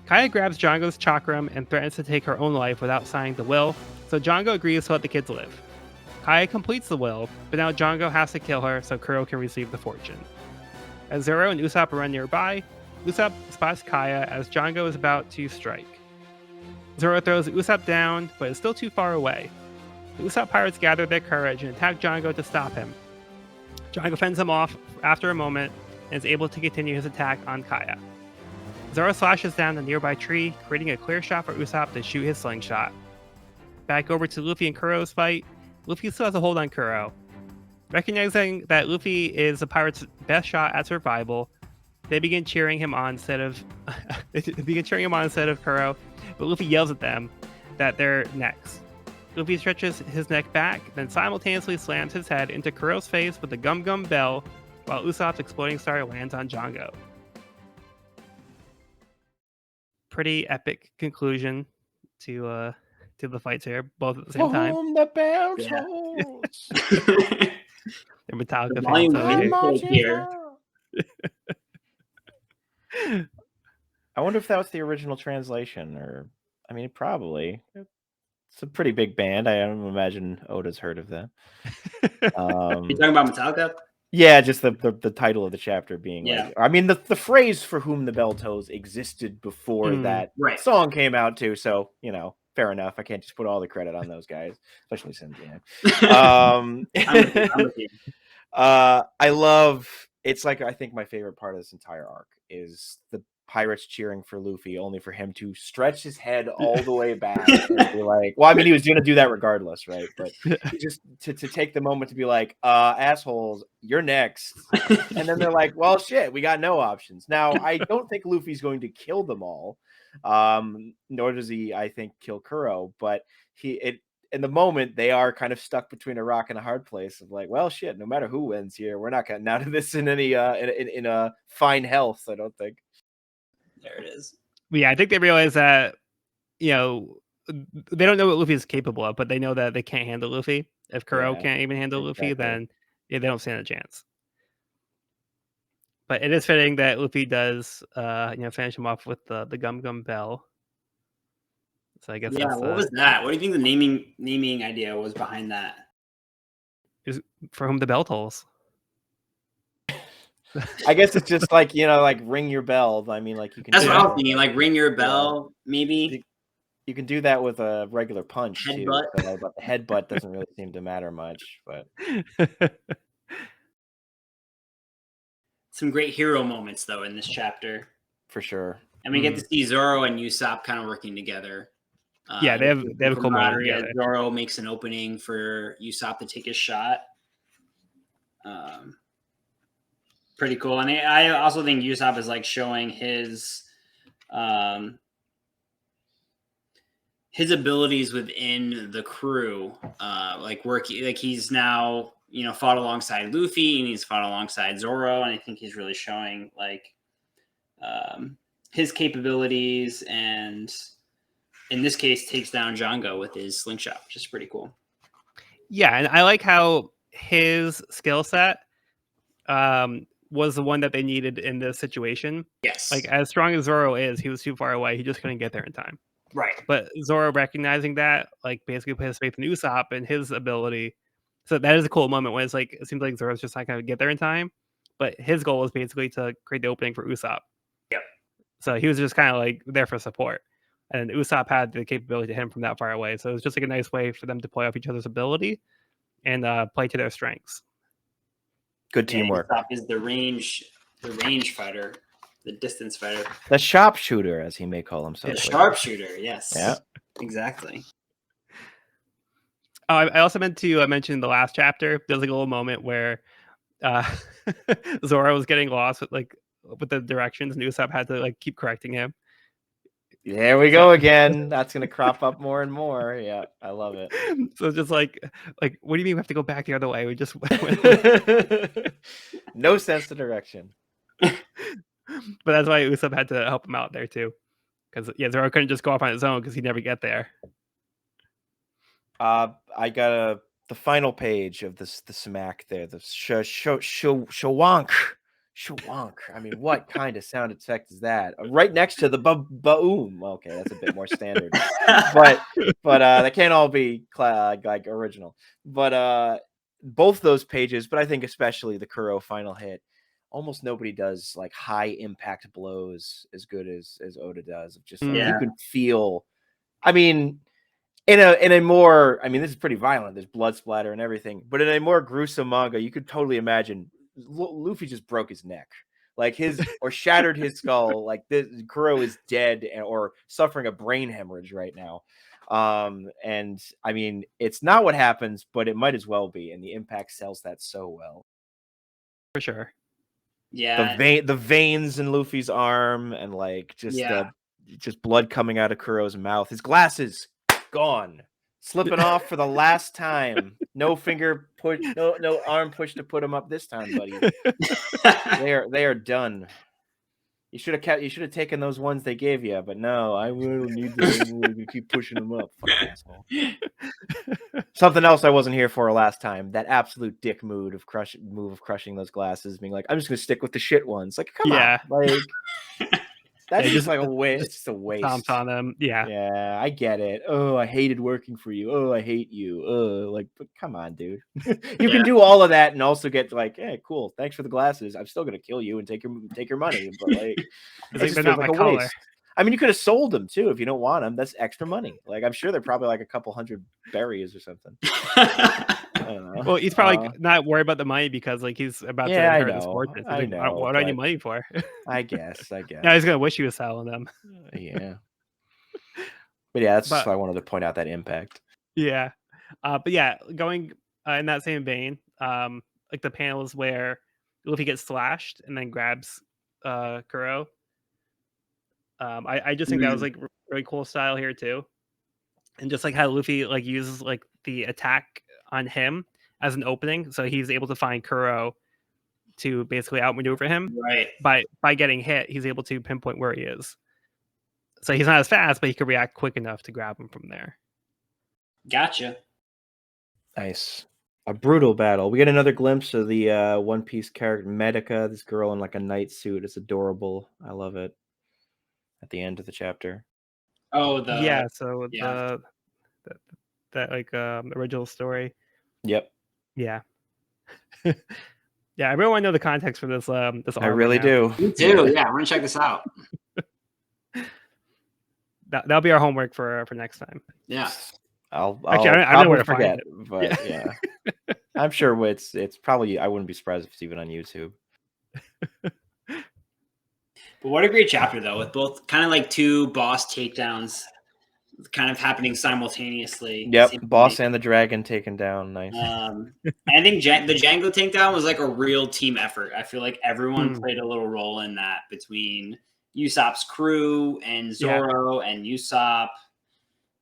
Kaya grabs Django's chakram and threatens to take her own life without signing the will, so Django agrees to let the kids live. Kaya completes the will, but now Django has to kill her so Kuro can receive the fortune. As Zoro and Usopp run nearby, Usopp spots Kaya as Django is about to strike. Zoro throws Usopp down, but is still too far away. The Usopp pirates gather their courage and attack Django to stop him. Django fends him off after a moment and is able to continue his attack on Kaya. Zoro slashes down a nearby tree, creating a clear shot for Usopp to shoot his slingshot. Back over to Luffy and Kuro's fight, Luffy still has a hold on Kuro. Recognizing that Luffy is the pirate's best shot at survival, they begin cheering him on instead of Kuro, but Luffy yells at them that they're next. Luffy stretches his neck back, then simultaneously slams his head into Kuro's face with the Gum Gum Bell, while Usopp's exploding star lands on Django. Pretty epic conclusion to the fights here, both at the same time. Whom the bell Yeah. tolls. They're Metallica The fans volume over of here. music here. I wonder if that was the original translation, or I mean, probably. It's a pretty big band. I don't imagine Oda's heard of them. You talking about Metallica? Yeah, just the title of the chapter being Yeah. like, I mean, the phrase "For Whom the Bell Tolls" existed before that Right. song came out too. So fair enough. I can't just put all the credit on those guys, especially Sanji. I'm with you. I love. It's like, I think my favorite part of this entire arc is the pirates cheering for Luffy, only for him to stretch his head all the way back and be like, well, I mean, he was going to do that regardless, right? But he just to take the moment to be like, assholes, you're next. And then they're like, well, shit, we got no options. Now, I don't think Luffy's going to kill them all. Nor does he, I think, kill Kuro, but in the moment, they are kind of stuck between a rock and a hard place of like, well, shit, no matter who wins here, we're not getting out of this in any in a fine health, I don't think. There it is. Yeah, I think they realize that, they don't know what Luffy is capable of, but they know that they can't handle Luffy. If Kuro can't even handle Luffy, then they don't stand a chance. But it is fitting that Luffy does, finish him off with the Gum Gum Bell. So I guess that's what was that? What do you think the naming idea was behind that? Is For Whom the Bell Tolls. I guess it's just like, like ring your bell. I mean, like you can. That's what I was thinking. Like ring your bell, maybe. You can do that with a regular punch headbutt. Too. So, but the headbutt doesn't really seem to matter much. But some great hero moments though in this chapter, for sure. And we get to see Zoro and Usopp kind of working together. Yeah, they have a cool moment together. Zoro makes an opening for Usopp to take his shot. Pretty cool, and I also think Usopp is like showing his abilities within the crew, like he's now fought alongside Luffy and he's fought alongside Zoro, and I think he's really showing like his capabilities, and in this case takes down Django with his slingshot, which is pretty cool. Yeah, and I like how his skill set was the one that they needed in this situation. Yes. Like, as strong as Zoro is, he was too far away. He just couldn't get there in time. Right. But Zoro recognizing that, like, basically put his faith in Usopp and his ability. So that is a cool moment when it's like, it seems like Zoro's just not going to get there in time. But his goal was basically to create the opening for Usopp. Yep. So he was just kind of like there for support. and Usopp had the capability to hit him from that far away. So it was just like a nice way for them to play off each other's ability and play to their strengths. Good teamwork. Usopp is the range fighter, the distance fighter, the sharpshooter, as he may call himself. the sharpshooter. Yes, Yeah, exactly. Oh, I also meant to mention the last chapter. There's like a little moment where Zoro was getting lost with the directions, and Usopp had to like keep correcting him. There we go again. That's gonna crop up more and more. Yeah, I love it. So it's just like, what do you mean we have to go back the other way? We just no sense of direction. But that's why Usopp had to help him out there too, because Zoro couldn't just go off on his own because he'd never get there. I got the final page of the smack there. The shawank. I mean, what kind of sound effect is that? Right next to the boom. Okay, that's a bit more standard. but they can't all be like original. But both those pages, but I think especially the Kuro final hit. Almost nobody does like high impact blows as good as Oda does. Just like, you can feel. I mean. In a more, I mean, this is pretty violent. There's blood splatter and everything, but in a more gruesome manga, you could totally imagine Luffy just broke his neck, like or shattered his skull. Like Kuro is dead or suffering a brain hemorrhage right now. And I mean, it's not what happens, but it might as well be. And the impact sells that so well. For sure. Yeah. The veins in Luffy's arm and like just blood coming out of Kuro's mouth. His glasses. Gone, slipping off for the last time. No finger push, no arm push to put him up this time, buddy. They are done. You should have taken those ones they gave you, but no, I don't need them. You keep pushing them up, fucking asshole. Something else I wasn't here for last time. That absolute dick move of crushing those glasses, being like, I'm just gonna stick with the shit ones. Like, come on, like. That's just like a waste. It's just a waste. Stomps on them. Yeah. Yeah, I get it. Oh, I hated working for you. Oh, I hate you. Like, but come on, dude. You can do all of that and also get like, hey, cool. Thanks for the glasses. I'm still gonna kill you and take your money. But like, it just feels like a waste. I mean, you could have sold them too if you don't want them. That's extra money. Like, I'm sure they're probably like a couple hundred berries or something. I don't know. Well, he's probably not worried about the money because like he's about to inherit this fortune. So I know. What do I need money for? I guess. Now he's gonna wish he was selling them. Yeah. But yeah, that's just why I wanted to point out that impact. Yeah. But yeah, going in that same vein, like the panels where Luffy gets slashed and then grabs Kuro. I just think that was like really cool style here too. And just like how Luffy like uses like the attack on him as an opening, so he's able to find Kuro to basically outmaneuver him. Right. By getting hit, he's able to pinpoint where he is. So he's not as fast, but he could react quick enough to grab him from there. Gotcha. Nice. A brutal battle. We get another glimpse of the One Piece character Medica, this girl in like a night suit. It's adorable. I love it. At the end of the chapter. Oh, the that like original story. Yep. Yeah. Yeah, I really want to know the context for this. This I really do. Me too. Yeah, I want to check this out. That'll be our homework for next time. Yeah. Actually, I know where to forget, find it. But yeah. I'm sure it's probably. I wouldn't be surprised if it's even on YouTube. But what a great chapter though, with both kind of like two boss takedowns kind of happening simultaneously. Yep, boss and the dragon taken down. Nice. I think the Django takedown was like a real team effort. I feel like everyone played a little role in that between Usopp's crew and Zoro and Usopp.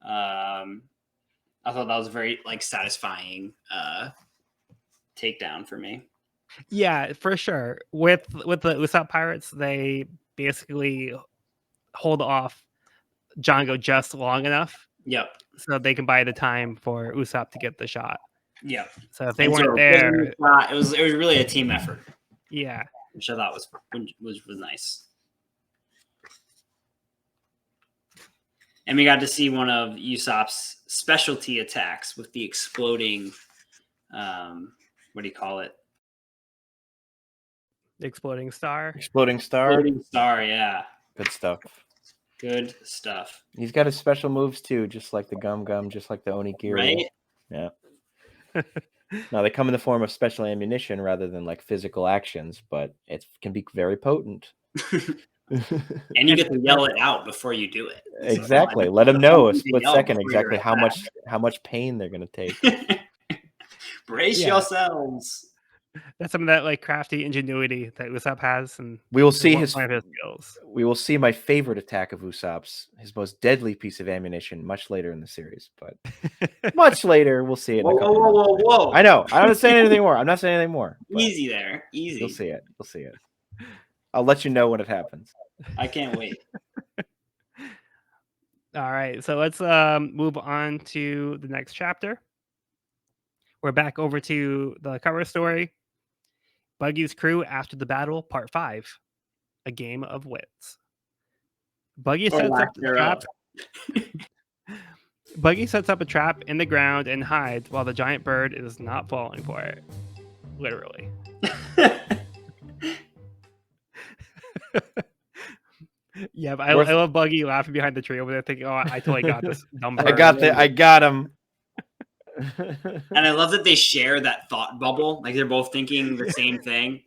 I thought that was very like satisfying takedown for me. Yeah, for sure. With the Usopp pirates, they basically hold off Django just long enough. Yep. So they can buy the time for Usopp to get the shot. Yep. So if they weren't there, it was really a team effort. Yeah. Which I thought was nice. And we got to see one of Usopp's specialty attacks with the exploding what do you call it? Exploding star. Exploding star. Exploding star, yeah. Good stuff. Good stuff. He's got his special moves too, just like the Gum, just like the Onigiri. Right? Yeah. Now they come in the form of special ammunition rather than like physical actions, but it can be very potent. And you get to yell it out before you do it. Exactly. Let them know a split second exactly how much pain they're gonna take. Brace yourselves. That's some of that like crafty ingenuity that Usopp has, and we will see one of his skills. We will see my favorite attack of Usopp's, his most deadly piece of ammunition, much later in the series. But much later, we'll see it. Whoa! I know. I'm not saying anything more. I'm not saying anything more. Easy there. Easy. You'll see it. You'll see it. I'll let you know when it happens. I can't wait. All right, so let's move on to the next chapter. We're back over to the cover story. Buggy's crew after the battle, part 5. A game of wits. Buggy sets up the trap. Buggy sets up a trap in the ground and hides while the giant bird is not falling for it. Literally. Yeah, but I love Buggy laughing behind the tree over there, thinking, "Oh, I totally got this dumb bird. I got him." And I love that they share that thought bubble. Like they're both thinking the same thing.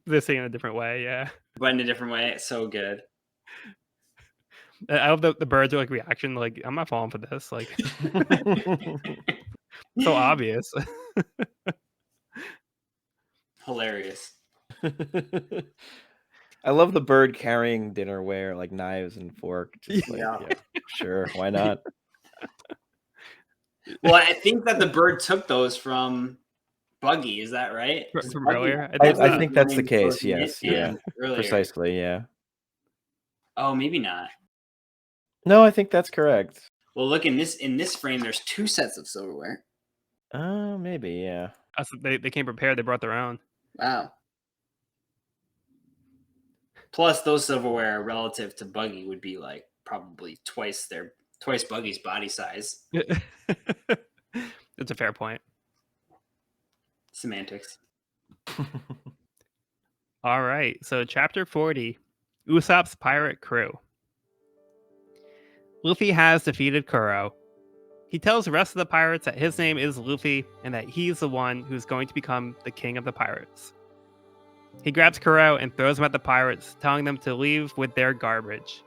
They're saying it a different way, yeah. But in a different way. It's so good. I love the birds are like reaction, like, I'm not falling for this. Like so obvious. Hilarious. I love the bird carrying dinnerware, like knives and fork. Just like, yeah, sure, why not? Well, I think that the bird took those from Buggy. Is that right? From earlier? I think that's the case, yes. Yeah, precisely, yeah. Oh, maybe not. No, I think that's correct. Well, look, in this frame, there's 2 sets of silverware. Maybe, yeah. So they came prepared. They brought their own. Wow. Plus, those silverware relative to Buggy would be like probably twice Buggy's body size. That's a fair point. Semantics. All right, so chapter 40, Usopp's pirate crew. Luffy has defeated Kuro. He tells the rest of the pirates that his name is Luffy and that he's the one who's going to become the king of the pirates. He grabs Kuro and throws him at the pirates, telling them to leave with their garbage.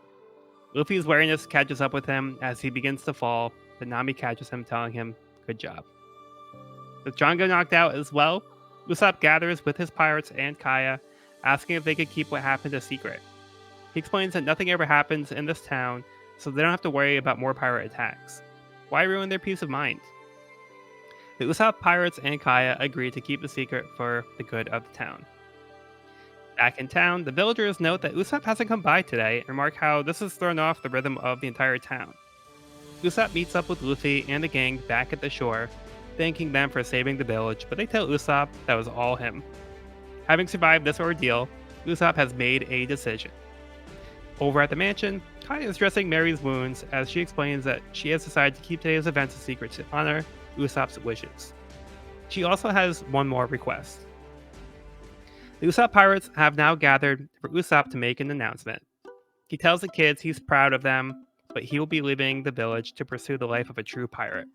Luffy's wariness catches up with him as he begins to fall, but Nami catches him, telling him, "Good job." With Django knocked out as well, Usopp gathers with his pirates and Kaya, asking if they could keep what happened a secret. He explains that nothing ever happens in this town, so they don't have to worry about more pirate attacks. Why ruin their peace of mind? The Usopp pirates and Kaya agree to keep the secret for the good of the town. Back in town, the villagers note that Usopp hasn't come by today and remark how this has thrown off the rhythm of the entire town. Usopp meets up with Luffy and the gang back at the shore, thanking them for saving the village, but they tell Usopp that was all him. Having survived this ordeal, Usopp has made a decision. Over at the mansion, Kaya is dressing Mary's wounds as she explains that she has decided to keep today's events a secret to honor Usopp's wishes. She also has one more request. The Usopp pirates have now gathered for Usopp to make an announcement. He tells the kids he's proud of them, but he will be leaving the village to pursue the life of a true pirate.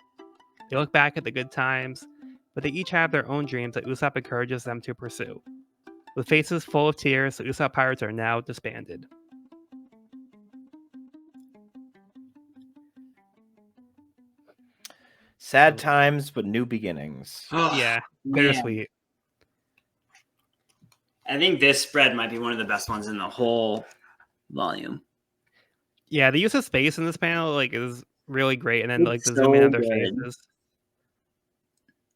They look back at the good times, but they each have their own dreams that Usopp encourages them to pursue. With faces full of tears, the Usopp pirates are now disbanded. Sad times, but new beginnings. Yeah, bittersweet. I think this spread might be one of the best ones in the whole volume. Yeah, the use of space in this panel is really great, and then the zoom in on their faces.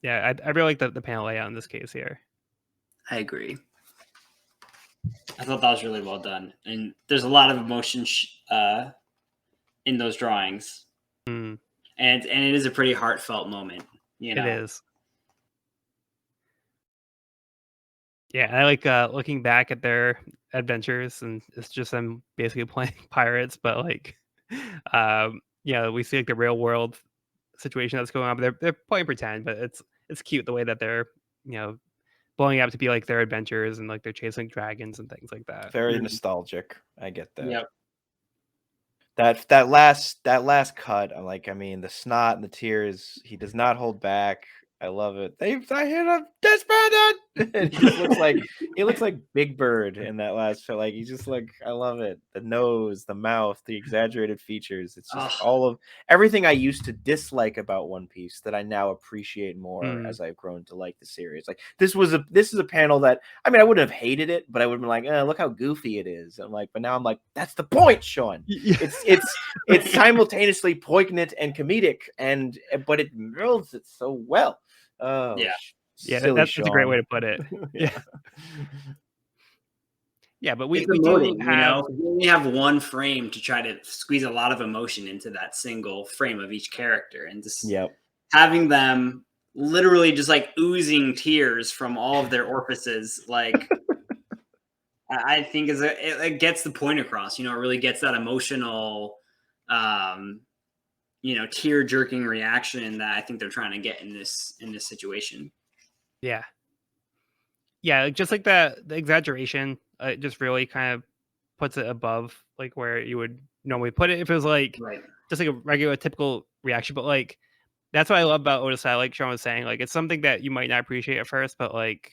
Yeah, I really like the panel layout in this case here. I agree. I thought that was really well done, and there's a lot of emotion in those drawings, and it is a pretty heartfelt moment. You know, it is. Yeah, I like looking back at their adventures, and it's just them basically playing pirates, but we see the real world situation that's going on. But they're playing pretend, but it's cute the way that they're blowing up to be like their adventures and like they're chasing dragons and things like that. Very nostalgic. I get that. Yep. That last cut, I'm like, I mean, the snot and the tears, he does not hold back. I love it. I hit a desperate, and he looks like Big Bird in that last shot. Like he's just like, I love it. The nose, the mouth, the exaggerated features. It's just all of everything I used to dislike about One Piece that I now appreciate more as I've grown to like the series. Like this is a panel that, I mean, I wouldn't have hated it, but I would have been like, look how goofy it is. I'm like, but now I'm like, that's the point, Sean. It's simultaneously poignant and comedic, but it builds it so well. Oh, yeah, silly that's a great way to put it. Yeah, but we do have, we only have one frame to try to squeeze a lot of emotion into that single frame of each character, and just having them literally just like oozing tears from all of their orifices, like I think it gets the point across. It really gets that emotional, tear jerking reaction that I think they're trying to get in this situation. Yeah, just like the exaggeration, it just really kind of puts it above like where you would normally put it if it was like just like a regular typical reaction. But like that's what I love about Oda style. Like Sean was saying, like it's something that you might not appreciate at first, but like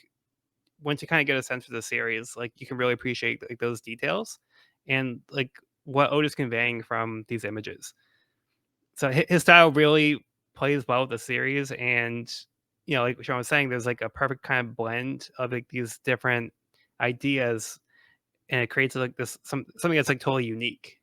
once you kind of get a sense for the series, like you can really appreciate like those details and like what Oda's conveying from these images. So his style really plays well with the series, and like Sean was saying, there's like a perfect kind of blend of like these different ideas, and it creates like this something that's like totally unique.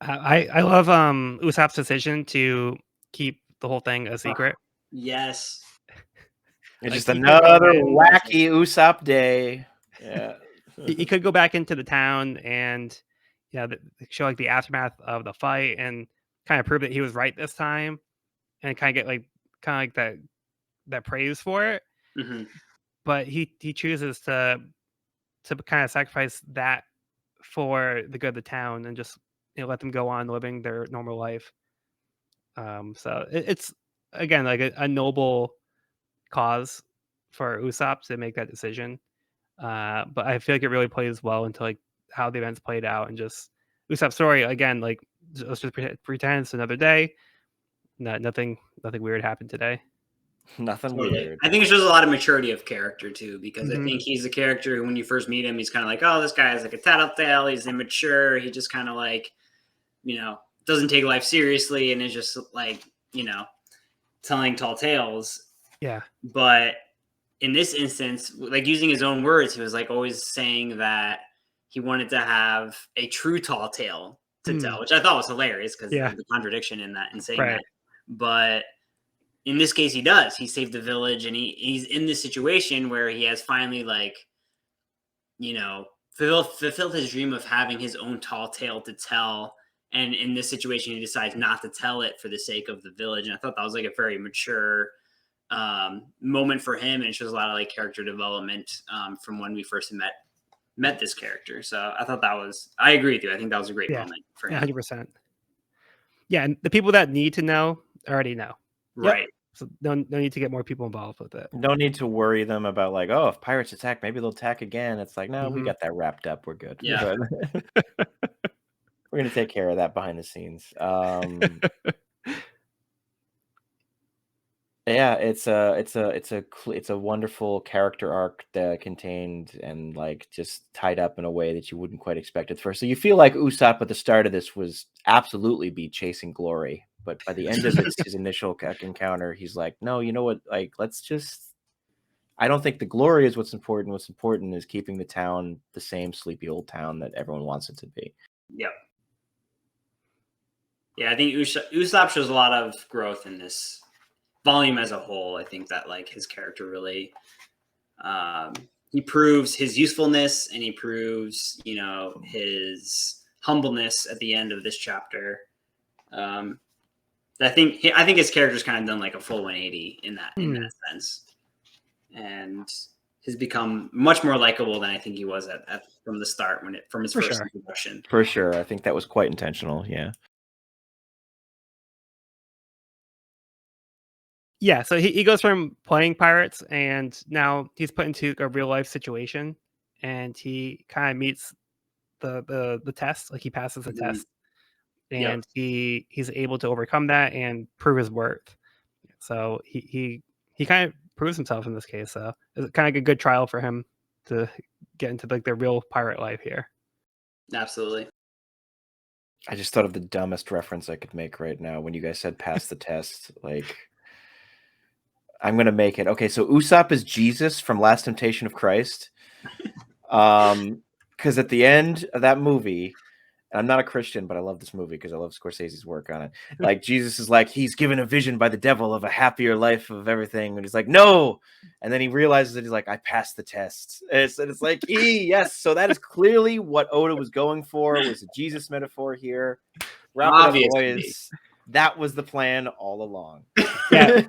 I love Usopp's decision to keep the whole thing a secret. Yes. It's just another wacky Usopp day. Yeah. He could go back into the town and show like the aftermath of the fight and kind of prove that he was right this time, and kind of get like that praise for it. But he chooses to kind of sacrifice that for the good of the town and just let them go on living their normal life. So it's again like a noble cause for Usopp to make that decision. But I feel like it really plays well into like how the events played out, and just Usopp's story again. Like let's just pretend it's another day. Nothing weird happened today. Nothing weird. I think it shows a lot of maturity of character too, because I think he's a character who, when you first meet him, he's kind of like, oh, this guy is like a tattletale. He's immature. He just kind of like, doesn't take life seriously, and is just like, telling tall tales. Yeah. But in this instance, like using his own words, he was like always saying that he wanted to have a true tall tale to tell, which I thought was hilarious because the contradiction in saying that. But in this case, he does. He saved the village, and he's in this situation where he has finally fulfilled his dream of having his own tall tale to tell. And in this situation, he decides not to tell it for the sake of the village. And I thought that was like a very mature moment for him, and it shows a lot of like character development from when we first met this character. So I thought I agree with you. I think that was a great moment for him. 100%. Yeah, and the people that need to know already know. Right. So no need to get more people involved with it. No need to worry them about like, oh, if pirates attack, maybe they'll attack again. It's like, no, we got that wrapped up. We're good. Yeah. We're gonna take care of that behind the scenes. Yeah, it's a wonderful character arc that contained and like just tied up in a way that you wouldn't quite expect at first. So you feel like Usopp at the start of this was absolutely be chasing glory, but by the end of his initial encounter, he's like, no, you know what? Like, let's just. I don't think the glory is what's important. What's important is keeping the town the same sleepy old town that everyone wants it to be. Yep. Yeah, I think Usopp shows a lot of growth in this volume as a whole. I think that like his character really he proves his usefulness, and he proves his humbleness at the end of this chapter. I think his character's kind of done like a full 180 in that sense, and has become much more likable than I think he was at from the start from his first introduction. For sure, I think that was quite intentional. Yeah. Yeah, so he goes from playing pirates, and now he's put into a real life situation, and he kind of meets the test. Like he passes the Mhm. test, Yep. and he's able to overcome that and prove his worth. So he kind of proves himself in this case. So it's kind of a good trial for him to get into like the real pirate life here. Absolutely. I just thought of the dumbest reference I could make right now when you guys said pass the test. Like, I'm gonna make it. Okay, so Usopp is Jesus from Last Temptation of Christ. Because at the end of that movie, and I'm not a Christian, but I love this movie because I love Scorsese's work on it. Like Jesus is like he's given a vision by the devil of a happier life of everything, and he's like, no, and then he realizes that he's like, I passed the test. And it's like, yes. So that is clearly what Oda was going for. Was a Jesus metaphor here. Wrap it up, Obviously. boys. That was the plan all along. Yeah.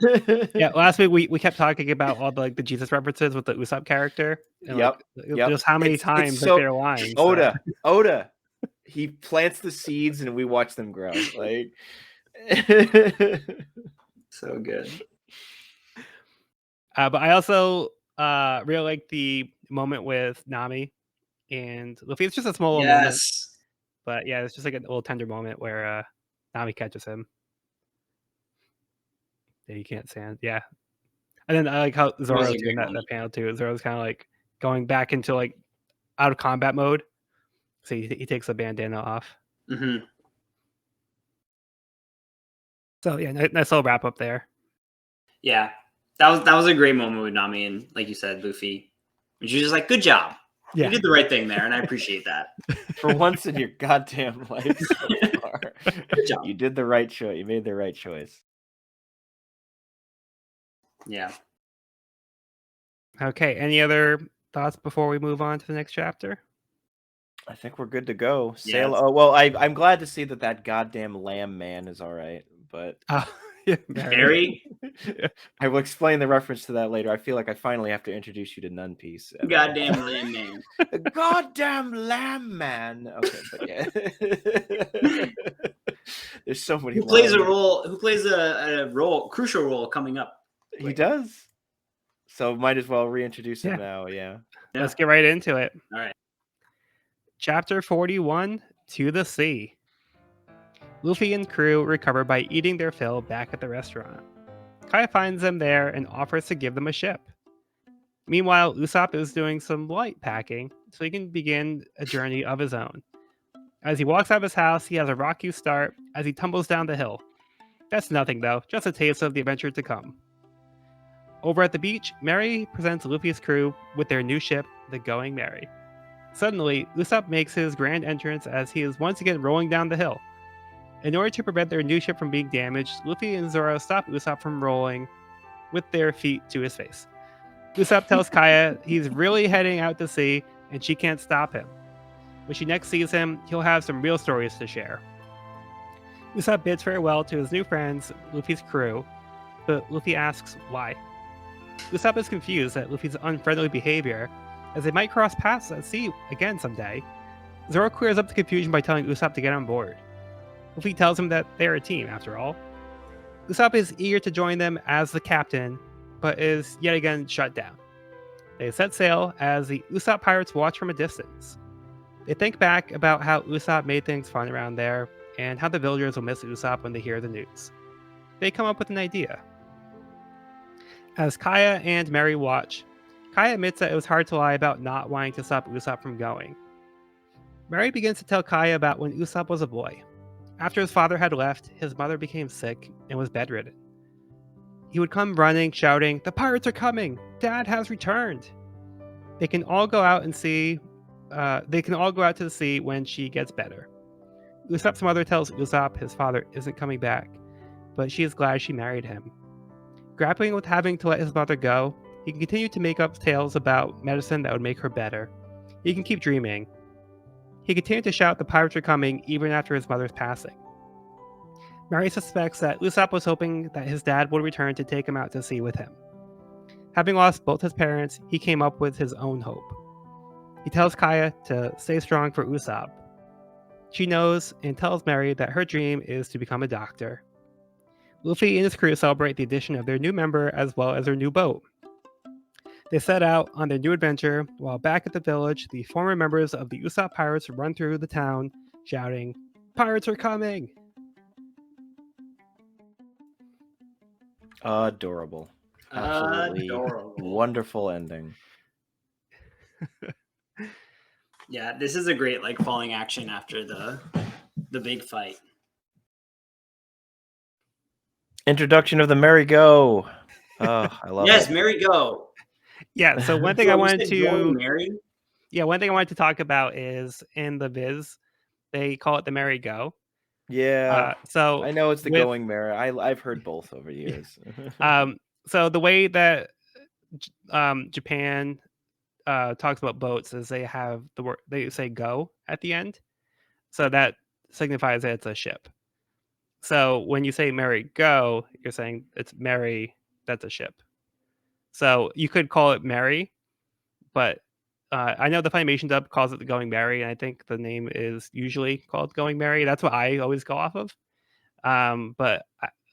Yeah, last week we kept talking about all the like the Jesus references with the Usopp character, and Yep. just how many It's times like so they're lying. Oda. He plants the seeds and we watch them grow. Like So good. But I also really like the moment with Nami and Luffy. It's just a small little moment, Yes. but yeah, it's just like a little tender moment where Nami catches him. Yeah, you can't stand. Yeah, and then I like how That was Zoro a too in great that moment. panel too. Zoro's kind of like going back into like out of combat mode. So he takes the bandana off. Hmm. So yeah, nice little wrap up there. Yeah. That was a great moment with Nami and, like you said, Luffy. And she was just like, good job. Yeah. You did the right thing there, and I appreciate that. for once in your goddamn life so far, Good job. you did the right choice. You made the right choice. Yeah. Okay. Any other thoughts before we move on to the next chapter? I think we're good to go. Yeah, Sail. Oh well, I'm glad to see that goddamn lamb man is all right. But Yeah, Barry, I will explain the reference to that later. I feel like I finally have to introduce you to Nun Piece. goddamn lamb man. Goddamn lamb man. Okay, but yeah. There's so many Who plays a lines. role? Who plays a crucial role coming up? He does. So might as well reintroduce him Yeah. now. Yeah. Let's get right into it. All right. Chapter 41, To the Sea. Luffy and crew recover by eating their fill back at the restaurant. Kai finds them there and offers to give them a ship. Meanwhile, Usopp is doing some light packing so he can begin a journey of his own. As he walks out of his house, he has a rocky start as he tumbles down the hill. That's nothing though, just a taste of the adventure to come. Over at the beach, Mary presents Luffy's crew with their new ship, the Going Mary. Suddenly, Usopp makes his grand entrance as he is once again rolling down the hill. In order to prevent their new ship from being damaged, Luffy and Zoro stop Usopp from rolling with their feet to his face. Usopp tells Kaya he's really heading out to sea and she can't stop him. When she next sees him, he'll have some real stories to share. Usopp bids farewell to his new friends, Luffy's crew, but Luffy asks why. Usopp is confused at Luffy's unfriendly behavior, as they might cross paths at sea again someday. Zoro clears up the confusion by telling Usopp to get on board. Luffy tells him that they're a team, after all. Usopp is eager to join them as the captain, but is yet again shut down. They set sail as the Usopp pirates watch from a distance. They think back about how Usopp made things fun around there, and how the villagers will miss Usopp when they hear the news. They come up with an idea. As Kaya and Mary watch, Kaya admits that it was hard to lie about not wanting to stop Usopp from going. Mary begins to tell Kaya about when Usopp was a boy. After his father had left, his mother became sick and was bedridden. He would come running, shouting, "The pirates are coming! Dad has returned!" They can all go out and see. They can all go out to the sea when she gets better. Usopp's mother tells Usopp his father isn't coming back, but she is glad she married him. Grappling with having to let his mother go, he can continue to make up tales about medicine that would make her better. He can keep dreaming. He continued to shout the pirates are coming even after his mother's passing. Mary suspects that Usopp was hoping that his dad would return to take him out to sea with him. Having lost both his parents, he came up with his own hope. He tells Kaya to stay strong for Usopp. She knows and tells Mary that her dream is to become a doctor. Luffy and his crew celebrate the addition of their new member as well as their new boat. They set out on their new adventure, while back at the village, the former members of the Usopp pirates run through the town, shouting, "Pirates are coming!" Adorable. Absolutely Adorable. wonderful ending. Yeah, this is a great like falling action after the big fight. Introduction of the merry-go. Oh, I love Yes, it. merry-go. Yeah, so one thing Yo, I you wanted said going to merry? one thing I wanted to talk about is in the Viz, they call it the merry-go. Yeah, So I know it's the with going merry. I've heard both over the years. so the way that Japan talks about boats is they have the word they say "go" at the end, so that signifies that it's a ship. So when you say "merry go," you're saying it's merry. That's a ship. So you could call it merry, but I know the Funimation dub calls it the Going Merry, and I think the name is usually called Going Merry. That's what I always go off of. But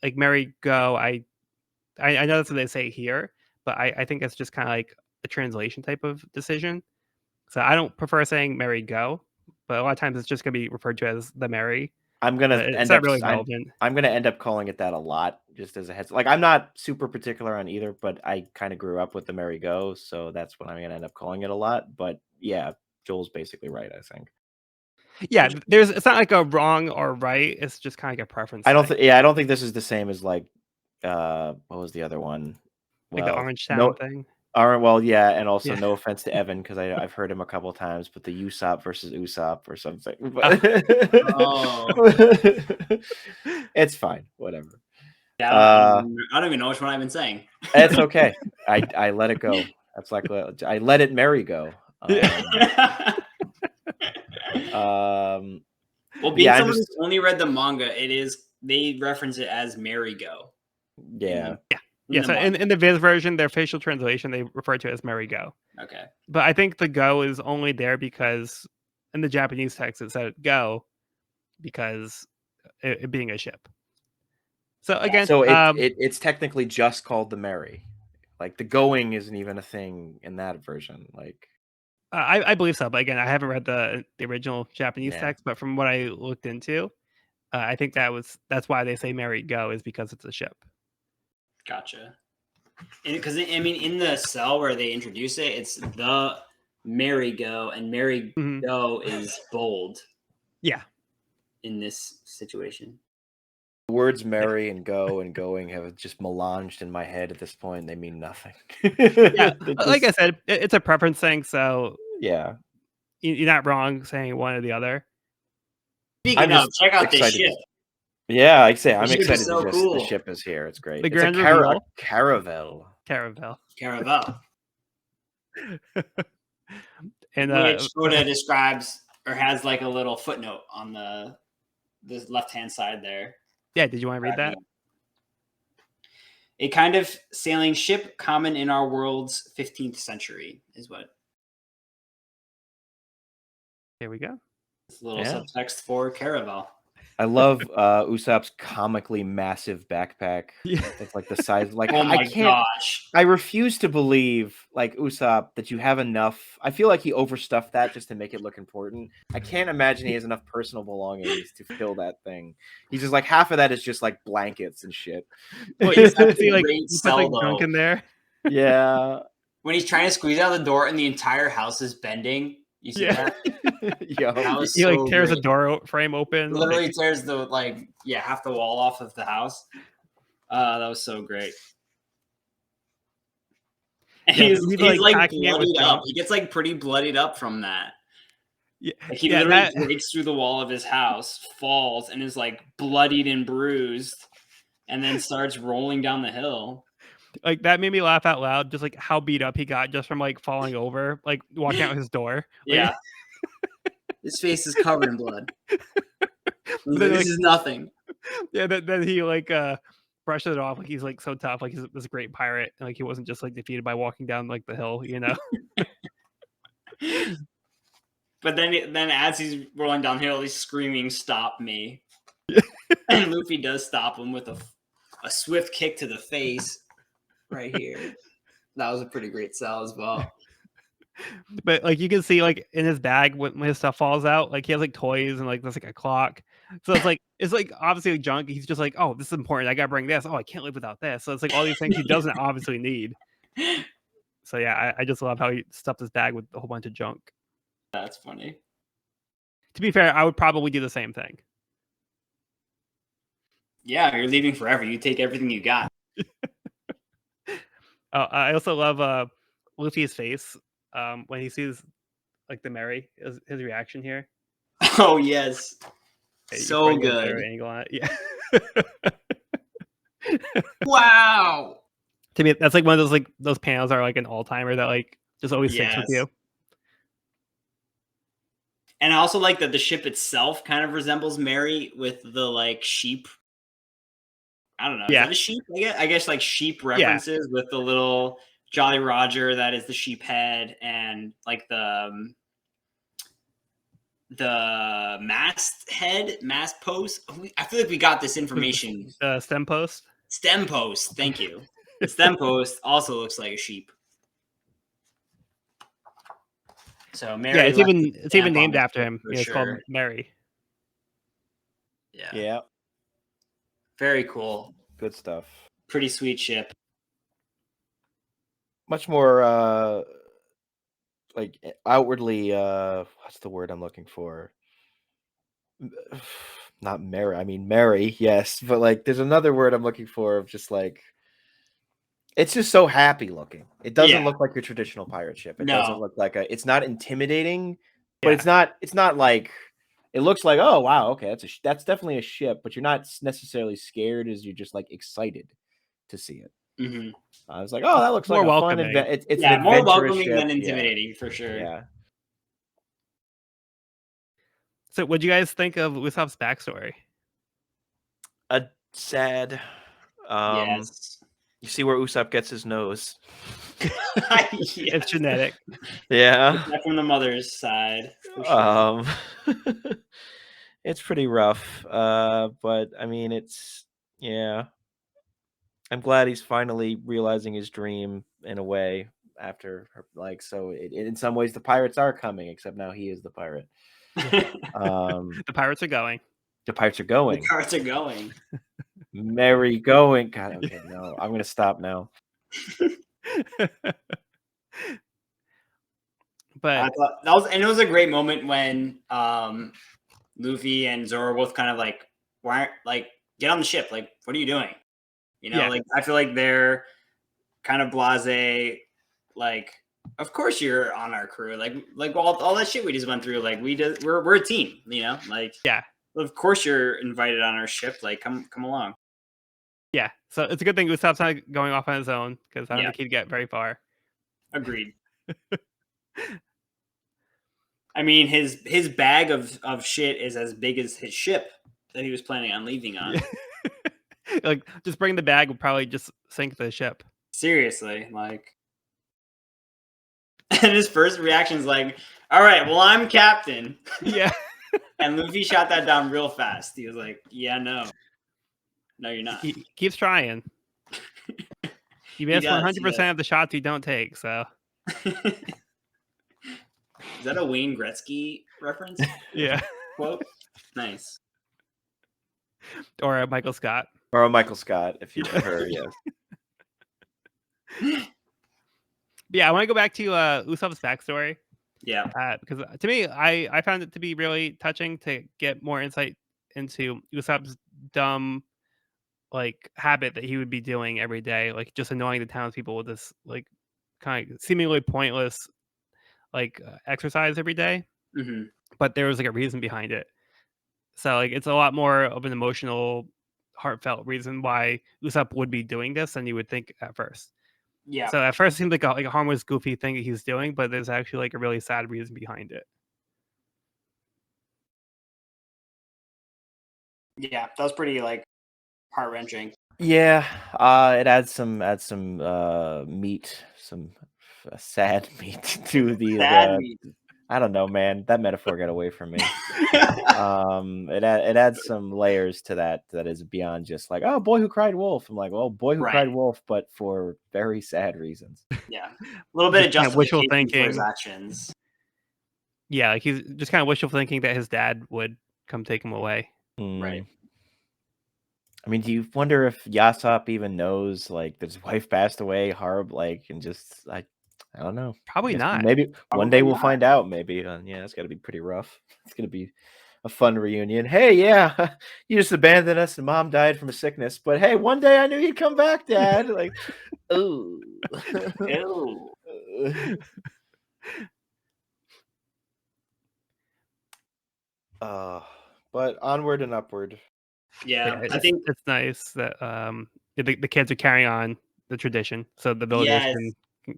like Merry Go, I know that's what they say here, but I think it's just kind of like a translation type of decision. So I don't prefer saying Merry Go, but a lot of times it's just gonna be referred to as the Merry. I'm gonna It's end not up really relevant. I'm gonna end up calling it that a lot, just as a heads. Like I'm not super particular on either, but I kind of grew up with the merry-go, so that's what I'm gonna end up calling it a lot. But yeah, Joel's basically right, I think. Yeah, there's it's not like a wrong or right. It's just kind of like a preference I don't thing, think I don't think this is the same as like what was the other one? like the Well, Orange Town no thing. well, yeah, and also Yeah. no offense to Evan because I've heard him a couple times, but the Usopp versus Usopp or something. Oh. It's fine, whatever. Yeah, I don't even know which one I've been saying. It's okay. I let it go. That's like I let it merry go. Well, being Yeah, I'm someone just who's only read the manga, they reference it as merry-go in yeah. the Yeah, so manga. in the Viz version, their official translation, they refer to it as Merry Go. Okay. But I think the go is only there because in the Japanese text it said go because it being a ship. So again, So it's technically just called the merry. Like the going isn't even a thing in that version. Like I believe so. But again, I haven't read the original Japanese yeah. text. But from what I looked into, I think that's why they say Merry Go is because it's a ship. Gotcha. Because I mean, in the cell where they introduce it, it's the merry-go, and merry-go is bold. Yeah. In this situation. The words merry and go and going have just melanged in my head at this point. They mean nothing. Yeah, like I Just, said, it's a preference thing. So yeah. you're not wrong saying one or the other. Speaking I'm of, just check out this excited. ship. Yeah, I say The I'm ship is excited to so just the cool. ship is here. It's great. The It's a grand reveal. caravel. Caravel. Caravel. And Which Oda describes or has like a little footnote on the left-hand side there. yeah, did you want to read that? A kind of sailing ship common in our world's 15th century is what. Here we go. This little subtext for caravel. I love Usopp's comically massive backpack. Yeah. It's like the size. Like Oh my gosh! I refuse to believe, like Usopp, that you have enough. I feel like he overstuffed that just to make it look important. I can't imagine he has enough personal belongings to fill that thing. He's just like half of that is just like blankets and shit. Well, It's such see, a like great you put like cell, junk though. in there. Yeah. When he's trying to squeeze out the door and the entire house is bending. You see that? Yo. That was He like so tears great. a door frame open. Literally tears the half the wall off of the house. That was so great. And Yeah, he's like packing it with bloodied junk. up. He gets like pretty bloodied up from that. Yeah, Like he literally breaks through the wall of his house, falls, and is like bloodied and bruised, and then starts rolling down the hill. Like that made me laugh out loud. Just like how beat up he got just from like falling over, like walking out his door. Yeah, his face is covered in blood. This is nothing. Yeah, then he like brushes it off like he's like so tough, like he's this great pirate, and like he wasn't just like defeated by walking down like the hill, you know. But then as he's rolling downhill, he's screaming, "Stop me!" And Luffy does stop him with a a swift kick to the face right here. That was a pretty great sell as well. But like you can see like in his bag when his stuff falls out, like he has like toys and like there's like a clock. So it's like obviously like junk. He's just like, oh, this is important. I gotta bring this. Oh, I can't live without this. So it's like all these things he doesn't obviously need. So yeah, I just love how he stuffed his bag with a whole bunch of junk. That's funny. To be fair, I would probably do the same thing. Yeah, you're leaving forever. You take everything you got. I also love Luffy's face when he sees like the Mary, his reaction here. Oh yes, You so probably get a better good. angle on it. Yeah. Wow. To me, that's like one of those panels are like an all timer that like just always sticks with Yes. you. And I also like that the ship itself kind of resembles Mary with the like sheep. I don't know. Is Yeah. that a sheep? I guess like sheep Yeah. references with the little Jolly Roger that is the sheep head and like the mast post. I feel like we got this information. Stem post. Stem post. Thank you. The stem post also looks like a sheep. So Mary. Yeah, it's left even the stamp on named the after ship him. for Yeah, it's called sure. Mary. Yeah. Yeah, Very cool. good stuff. Pretty sweet ship. Much more like outwardly what's the word I'm looking for? Not Mary. I mean Mary, yes, but like there's another word I'm looking for of just like it's just so happy looking. It doesn't Yeah. look like your traditional pirate ship. It No. doesn't look like it's not intimidating, but Yeah. it's not like it looks like, oh wow, okay, that's definitely a ship, but you're not necessarily scared as you're just like excited to see it. Mm-hmm. I was like, oh, that looks More like a fun welcoming. it's Yeah, an more adventurous welcoming ship. than intimidating for sure. Yeah. So, what do you guys think of Usopp's backstory? Sad. Yes. You see where Usopp gets his nose. It's Yes. genetic. Yeah. That from the mother's side. For sure. It's pretty rough. But I mean, yeah. I'm glad he's finally realizing his dream in a way after like so. In some ways, the pirates are coming, except now he is the pirate. The pirates are going. The pirates are The going. carts are going. Merry going. God, okay, no, I'm gonna stop now. But I thought it was a great moment when Luffy and Zoro both kind of like, why, like, get on the ship, like, what are you doing? You know, Yeah. like I feel like they're kind of blasé, like, of course you're on our crew, like all that shit we just went through, like we're a team, you know, like yeah, of course you're invited on our ship, like come along. yeah. So it's a good thing Usopp's not going off on his own because I don't Yeah. think he'd get very far. Agreed. I mean, his bag of shit is as big as his ship that he was planning on leaving on. Like, just bring the bag would probably just sink the ship. Seriously, like. And his first reaction is like, all right, well, I'm captain. Yeah. And Luffy shot that down real fast. He was like, yeah, no, you're not. He keeps trying. You miss 100% of the shots you don't take, so. Is that a Wayne Gretzky reference? Yeah. Quote? Nice. Or a Michael Scott. Or a Michael Scott, if you prefer, yes. Yeah, I want to go back to Usopp's backstory. Yeah. Because to me, I found it to be really touching to get more insight into Usopp's dumb, like, habit that he would be doing every day, like just annoying the townspeople with this, like, kind of seemingly pointless, like, exercise every day. Mm-hmm. But there was like a reason behind it. So like it's a lot more of an emotional, heartfelt reason why Usopp would be doing this than you would think at first. Yeah. So at first it seemed like a harmless, goofy thing that he's doing, but there's actually like a really sad reason behind it. Yeah, that was pretty like heart wrenching. Yeah, it adds some meat, some sad meat to the Sad meat. I don't know, man. That metaphor got away from me. It adds some layers to that is beyond just like, oh, boy who cried wolf. I'm like, well, boy who cried Right. wolf, but for very sad reasons. Yeah, a little bit of Just kind of wishful justification for his thinking. actions. Yeah, like he's just kind of wishful thinking that his dad would come take him away. Right. I mean, do you wonder if Usopp even knows like that his wife passed away, horrible, like, and just I don't know. Probably Guess not. maybe one Probably day we'll not. find out. Maybe, yeah, it's got to be pretty rough. It's gonna be a fun reunion. Hey, yeah, you just abandoned us, and Mom died from a sickness. But hey, one day I knew you'd come back, Dad. Like, oh, Ew. but onward and upward. Yeah, I it's, think it's nice that the kids are carrying on the tradition, so the villagers yes,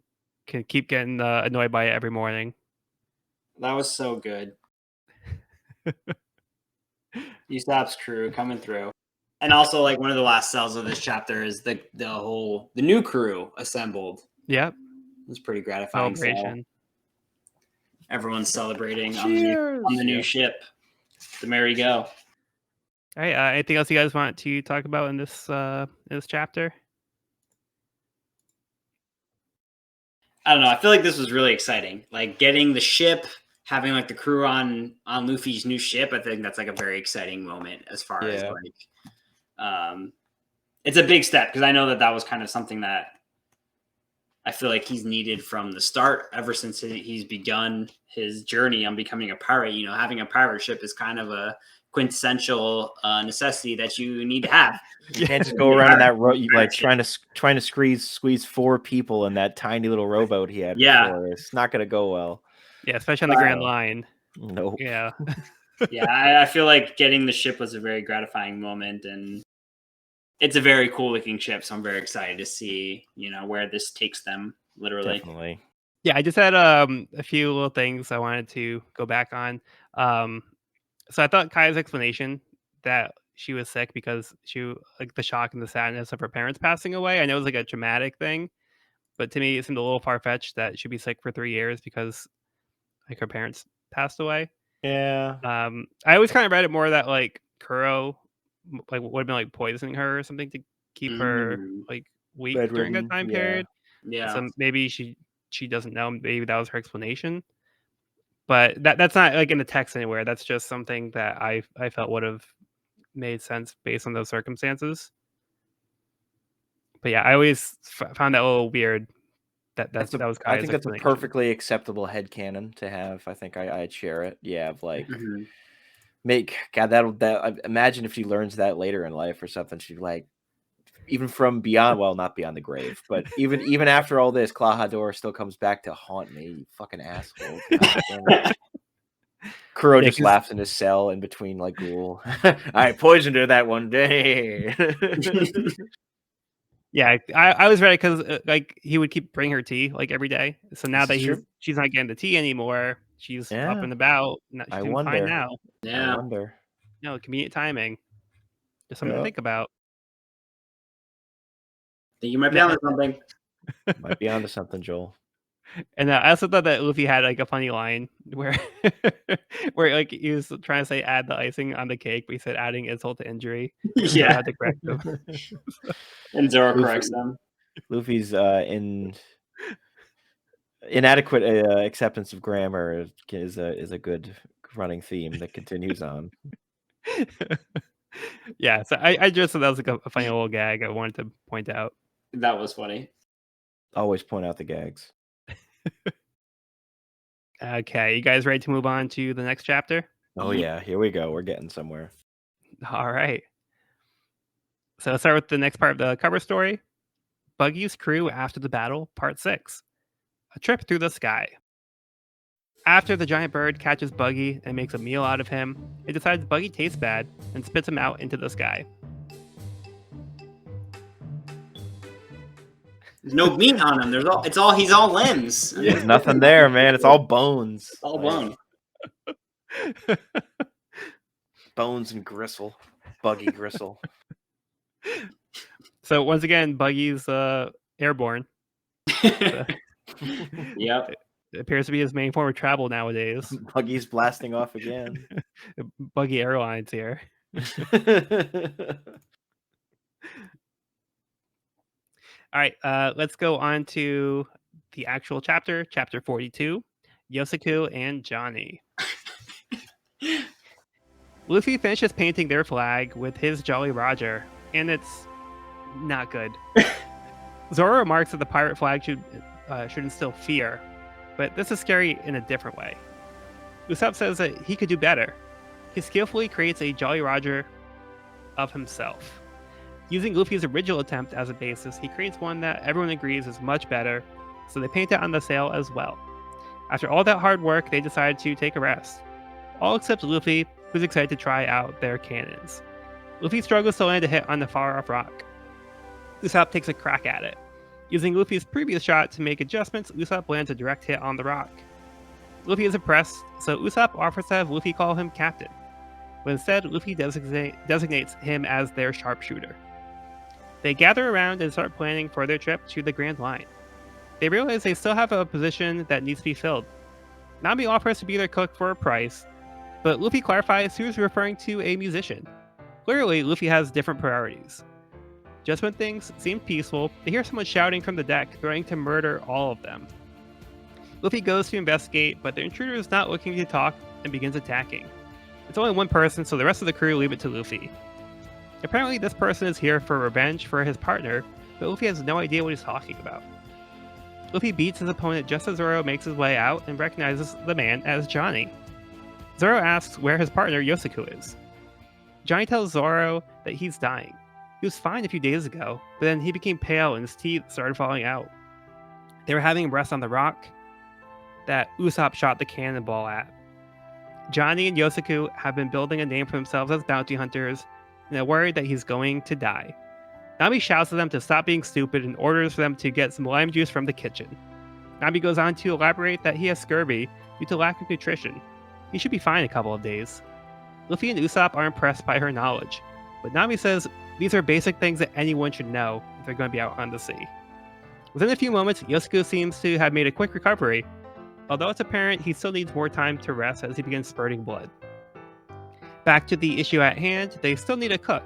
can keep getting annoyed by it every morning. that was so good. Usopp's crew coming through, and also like one of the last cells of this chapter is the new crew assembled. Yep, It was pretty gratifying. Cell. celebration. Everyone's celebrating Cheers! on the new ship, the Merry Go. All right. Anything else you guys want to talk about in this chapter? I don't know. I feel like this was really exciting. Like getting the ship, having like the crew on Luffy's new ship. I think that's like a very exciting moment as far as like, it's a big step because I know that was kind of something that I feel like he's needed from the start, ever since he's begun his journey on becoming a pirate. You know, having a pirate ship is kind of a quintessential necessity that you need to have. You can't just go around in that like trying to squeeze 4 people in that tiny little rowboat he had before. It's not going to go well. Yeah, especially on the Grand Line. Nope. Yeah. Yeah, I feel like getting the ship was a very gratifying moment, and it's a very cool looking ship. So I'm very excited to see, where this takes them. Literally, definitely. Yeah, I just had a few little things I wanted to go back on. So I thought Kai's explanation that she was sick because like the shock and the sadness of her parents passing away. I know it was like a traumatic thing, but to me it seemed a little far fetched that she'd be sick for 3 years because like her parents passed away. Yeah. I always kind of read it more that like Kuro like would have been like poisoning her or something to keep her like weak during that time period. Yeah. So maybe she doesn't know. Maybe that was her explanation. But that's not like in the text anywhere. That's just something that I felt would have made sense based on those circumstances. But yeah, I always found that a little weird. That was Kai's I think that's a explanation. perfectly acceptable headcanon to have. I think I'd share it. Yeah, of like imagine if she learns that later in life or something. She'd like even from beyond, well, not beyond the grave, but even after all this, Klahadore still comes back to haunt me, you fucking asshole. Kuro just laughs in his cell in between like Ghoul. I poisoned her that one day. Yeah, I was ready because like he would keep bringing her tea like every day. So now that she's not getting the tea anymore, she's up and about. She's doing fine now. Yeah, I wonder. No, convenient timing. Just something to think about. You might be onto something. Might be onto something, Joel. And I also thought that Luffy had like a funny line where like he was trying to say add the icing on the cake, but he said adding insult to injury. Yeah, had to correct him. And Zoro corrects them. Luffy's inadequate acceptance of grammar is a good running theme that continues on. Yeah, so I just thought that was like a funny little gag I wanted to point out. That was funny. Always point out the gags. Okay, you guys ready to move on to the next chapter? Oh yeah, here we go. We're getting somewhere. All right. So let's start with the next part of the cover story. Buggy's crew after the battle, part 6. A trip through the sky. After the giant bird catches Buggy and makes a meal out of him, it decides Buggy tastes bad and spits him out into the sky. There's no meat on him. He's all limbs. There's nothing there, man. It's all bones. All bone. Bones and gristle. Buggy gristle. So once again, Buggy's airborne. Yep. It appears to be his main form of travel nowadays. Buggy's blasting off again. Buggy Airlines here. All right, let's go on to the actual chapter, chapter 42, Yosaku and Johnny. Luffy finishes painting their flag with his Jolly Roger, and it's not good. Zoro remarks that the pirate flag should instill fear, but this is scary in a different way. Usopp says that he could do better. He skillfully creates a Jolly Roger of himself. Using Luffy's original attempt as a basis, he creates one that everyone agrees is much better, so they paint it on the sail as well. After all that hard work, they decide to take a rest. All except Luffy, who's excited to try out their cannons. Luffy struggles to land a hit on the far-off rock. Usopp takes a crack at it. Using Luffy's previous shot to make adjustments, Usopp lands a direct hit on the rock. Luffy is impressed, so Usopp offers to have Luffy call him captain, but instead Luffy designates him as their sharpshooter. They gather around and start planning for their trip to the Grand Line. They realize they still have a position that needs to be filled. Nami offers to be their cook for a price, but Luffy clarifies who's referring to a musician. Clearly, Luffy has different priorities. Just when things seem peaceful, they hear someone shouting from the deck, threatening to murder all of them. Luffy goes to investigate, but the intruder is not looking to talk and begins attacking. It's only one person, so the rest of the crew leave it to Luffy. Apparently, this person is here for revenge for his partner, but Luffy has no idea what he's talking about. Luffy beats his opponent just as Zoro makes his way out and recognizes the man as Johnny. Zoro asks where his partner Yosaku is. Johnny tells Zoro that he's dying. He was fine a few days ago, but then he became pale and his teeth started falling out. They were having him rest on the rock that Usopp shot the cannonball at. Johnny and Yosaku have been building a name for themselves as bounty hunters, and they're worried that he's going to die. Nami shouts at them to stop being stupid and orders them to get some lime juice from the kitchen. Nami goes on to elaborate that he has scurvy due to lack of nutrition. He should be fine in a couple of days. Luffy and Usopp are impressed by her knowledge, but Nami says these are basic things that anyone should know if they're going to be out on the sea. Within a few moments, Yosaku seems to have made a quick recovery, although it's apparent he still needs more time to rest as he begins spurting blood. Back to the issue at hand, they still need a cook.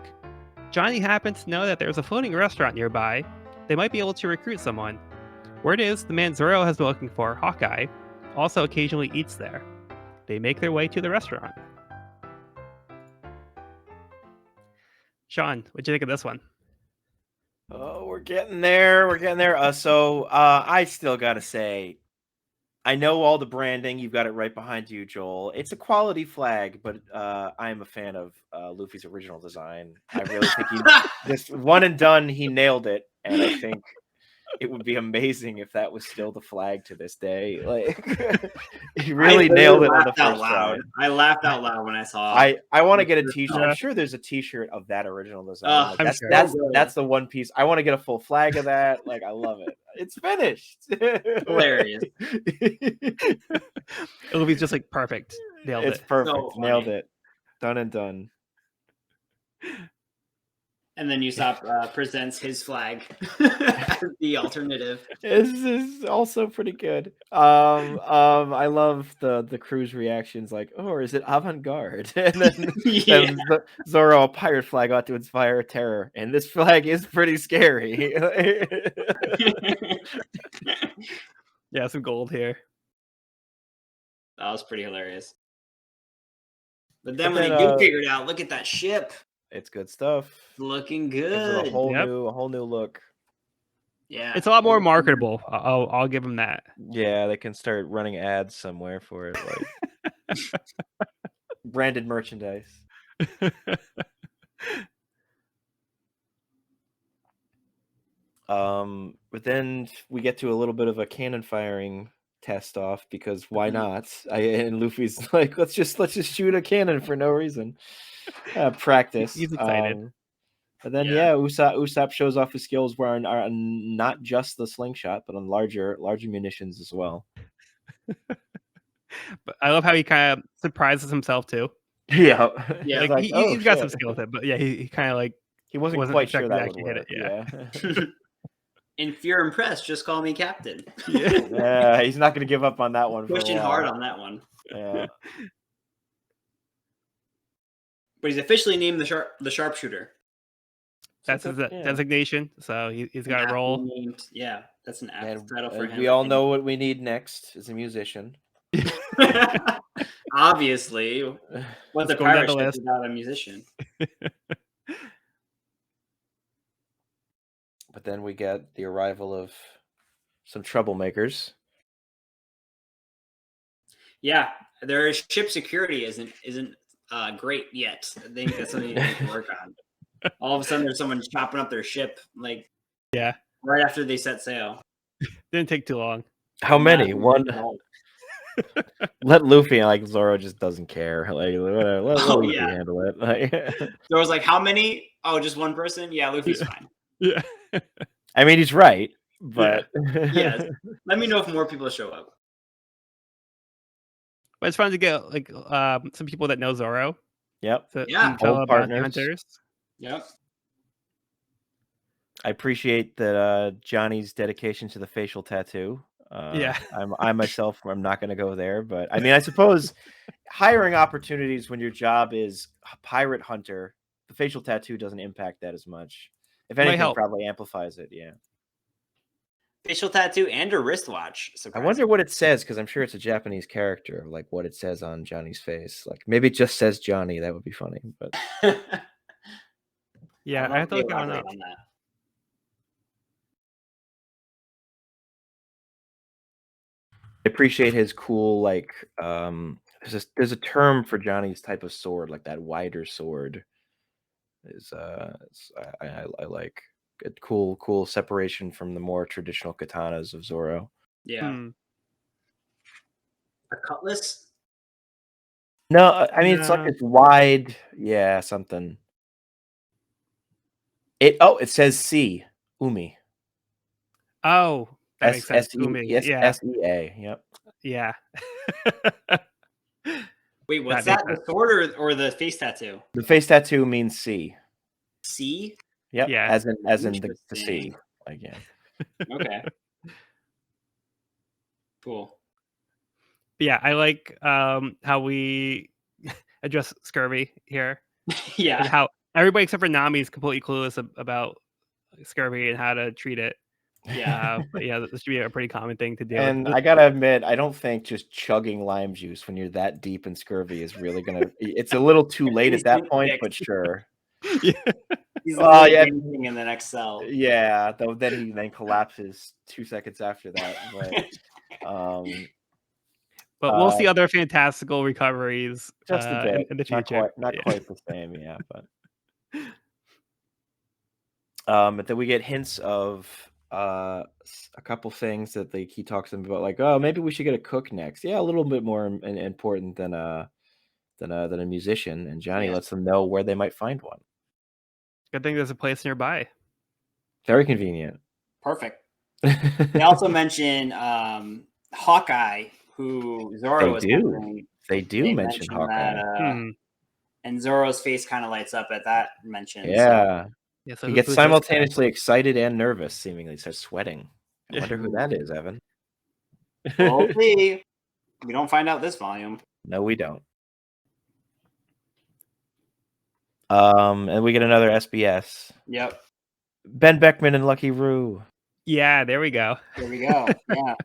Johnny happens to know that there's a floating restaurant nearby. They might be able to recruit someone. Word is, the man Zoro has been looking for, Hawkeye, also occasionally eats there. They make their way to the restaurant. Sean, what'd you think of this one? Oh, we're getting there. We're getting there. I still got to say, I know all the branding. You've got it right behind you, Joel. It's a quality flag, but I am a fan of Luffy's original design. I really think this one and done, he nailed it. And I think it would be amazing if that was still the flag to this day. Like he really nailed it on the first try. I laughed out loud when I saw it. I want to get a t-shirt. I'm sure there's a t-shirt of that original design. Like, that's the one piece. I want to get a full flag of that. Like I love it. It's finished. Hilarious. Luffy's just like perfect. Nailed it. It's perfect. So nailed it. Done and done. And then Usopp presents his flag as the alternative. This is also pretty good. I love the crew's reactions, like, "Oh, or is it avant-garde?" And then, then Zoro, a pirate flag ought to inspire terror, and this flag is pretty scary. Yeah, some gold here. That was pretty hilarious. But then when they do figure it out, look at that ship. It's good stuff. Looking good. A whole new look. Yeah, it's a lot more marketable. I'll give them that. Yeah, they can start running ads somewhere for it, like branded merchandise. But then we get to a little bit of a cannon firing test off because why not? And Luffy's like, let's just shoot a cannon for no reason. Practice. He's excited. And then Usopp shows off his skills where on not just the slingshot, but on larger munitions as well. But I love how he kind of surprises himself too. Yeah. Like, he's got some skill with it, but yeah, he kind of like he wasn't quite sure that would hit it. Yeah. If you're impressed, just call me captain. Yeah. He's not going to give up on that one for a Pushing while. hard on that one. Yeah. But he's officially named the sharpshooter. That's his designation. So he's got a role. Yeah, that's an apt title And for him. we all know what we need next is a musician. Obviously, what the Let's go down pirate the ship list. without a musician. But then we get the arrival of some troublemakers. Yeah, their ship security isn't great yet. I think that's something they need to work on. All of a sudden, there's someone chopping up their ship, like right after they set sail. Didn't take too long. How many? One. Let Luffy, like Zoro, just doesn't care. Like, let Luffy handle it. Like, Zoro's like, how many? Oh, just one person? Yeah, Luffy's fine. Yeah. I mean, he's right, but yes. Let me know if more people show up. But it's fun to get like some people that know Zoro. Yep. So Yeah. fellow bounty hunters. Yep. I appreciate that Johnny's dedication to the facial tattoo. I myself, I'm not going to go there, but I mean, I suppose hiring opportunities when your job is a pirate hunter, the facial tattoo doesn't impact that as much. If anything, probably amplifies it. Yeah. Facial tattoo and a wristwatch. I wonder what it says, because I'm sure it's a Japanese character, like what it says on Johnny's face. Like maybe it just says Johnny. That would be funny. But yeah, I have to look on that. I appreciate his cool, like there's a term for Johnny's type of sword, like that wider sword is I like a cool separation from the more traditional katanas of Zoro. Yeah. A cutlass? No, I mean it's like it's wide, something. It says C, Umi. Oh, that makes sense. Umi. Yes, S-E-A. Yep. Yeah. Wait, what's that? The sword or the face tattoo? The face tattoo means C. C? Yep. Yeah. As in the C. Like Okay. Cool. Yeah, I like how we address scurvy here. Yeah. And how everybody except for Nami is completely clueless about scurvy and how to treat it. Yeah. But yeah, this should be a pretty common thing to do. And I gotta admit, I don't think just chugging lime juice when you're that deep in scurvy is really gonna. It's a little too late at that point, but sure. Yeah. He's in the next cell. Yeah, though then he collapses 2 seconds after that. But we'll see other fantastical recoveries just a bit in the future. Not quite the same, but then we get hints of a couple things that he talks to them about, like, oh, maybe we should get a cook next. Yeah, a little bit more important than a musician. And Johnny lets them know where they might find one. Good thing there's a place nearby. Very convenient. Perfect. They also mention Hawkeye, who Zoro was mentioning. They do mention Hawkeye. And Zoro's face kind of lights up at that mention. Yeah. So. Yeah, so he gets simultaneously excited and nervous, seemingly. He starts sweating. I wonder who that is, Evan. We'll see. We don't find out this volume. No, we don't. And we get another SBS. Yep. Ben Beckman and Lucky Roo. Yeah, there we go. There we go. Yeah.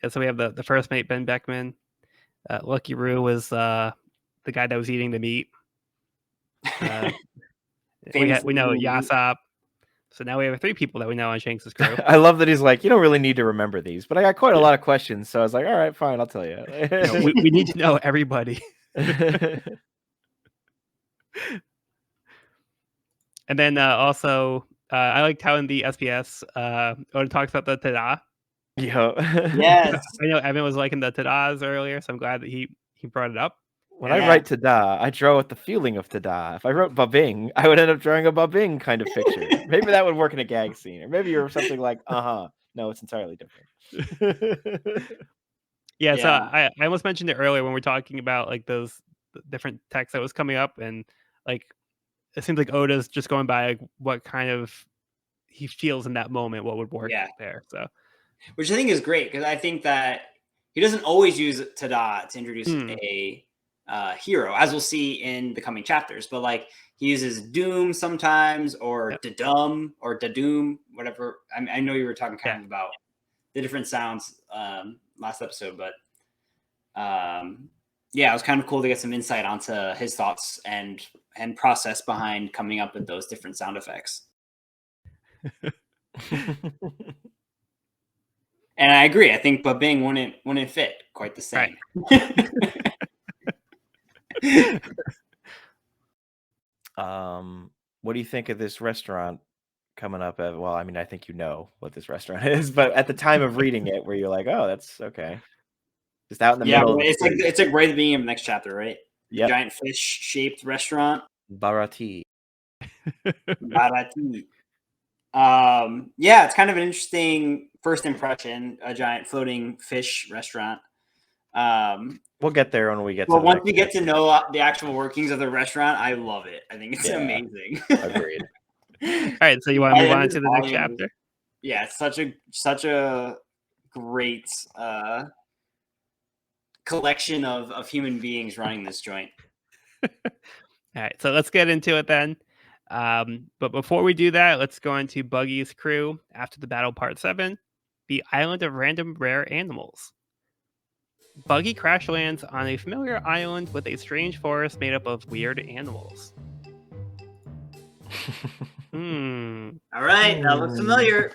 Yeah, so we have the first mate, Ben Beckman. Lucky Roo was the guy that was eating the meat. We know Usopp. So now we have 3 people that we know on Shanks' crew. I love that he's like, you don't really need to remember these, but I got quite a lot of questions. So I was like, all right, fine, I'll tell you. No, we need to know everybody. And then also, I liked how in the SBS, Oda talks about the tada. Yes. I know Evan was liking the tadas earlier, so I'm glad that he brought it up. When I write tada, I draw with the feeling of tada. If I wrote babing, I would end up drawing a babing kind of picture. Maybe that would work in a gag scene. Or maybe you're something like, no, it's entirely different. Yeah, so I almost mentioned it earlier when we're talking about like those different texts that was coming up, and like it seems like Oda's just going by like what kind of he feels in that moment what would work Yeah. there. So, Which I think is great because I think that he doesn't always use Tada to introduce a hero, as we'll see in the coming chapters. But like he uses Doom sometimes, or yep. Dadum, or Dadoom, whatever. I know you were talking kind of about the different sounds last episode, but yeah, it was kind of cool to get some insight onto his thoughts and process behind coming up with those different sound effects. And I agree. I think Babing wouldn't fit quite the same. Right. What do you think of this restaurant coming up? Well, I mean, I think you know what this restaurant is, but at the time of reading it, where you're like, oh, that's okay. Just out in the middle of the it's street. like right at the beginning of the next chapter, right? The Yep. giant fish shaped restaurant. Barati. Barati. Yeah, it's kind of an interesting first impression, a giant floating fish restaurant. We'll get there when we get well, to once we get to know the actual workings of the restaurant, I love it. I think it's amazing. Agreed. All right, so you want to move on to the next chapter? Yeah, it's such a great collection of human beings running this joint. All right, so let's get into it then. But before we do that, let's go into Buggy's crew after the battle part 7, the island of random rare animals. Buggy crash lands on a familiar island with a strange forest made up of weird animals. All right, that looks familiar.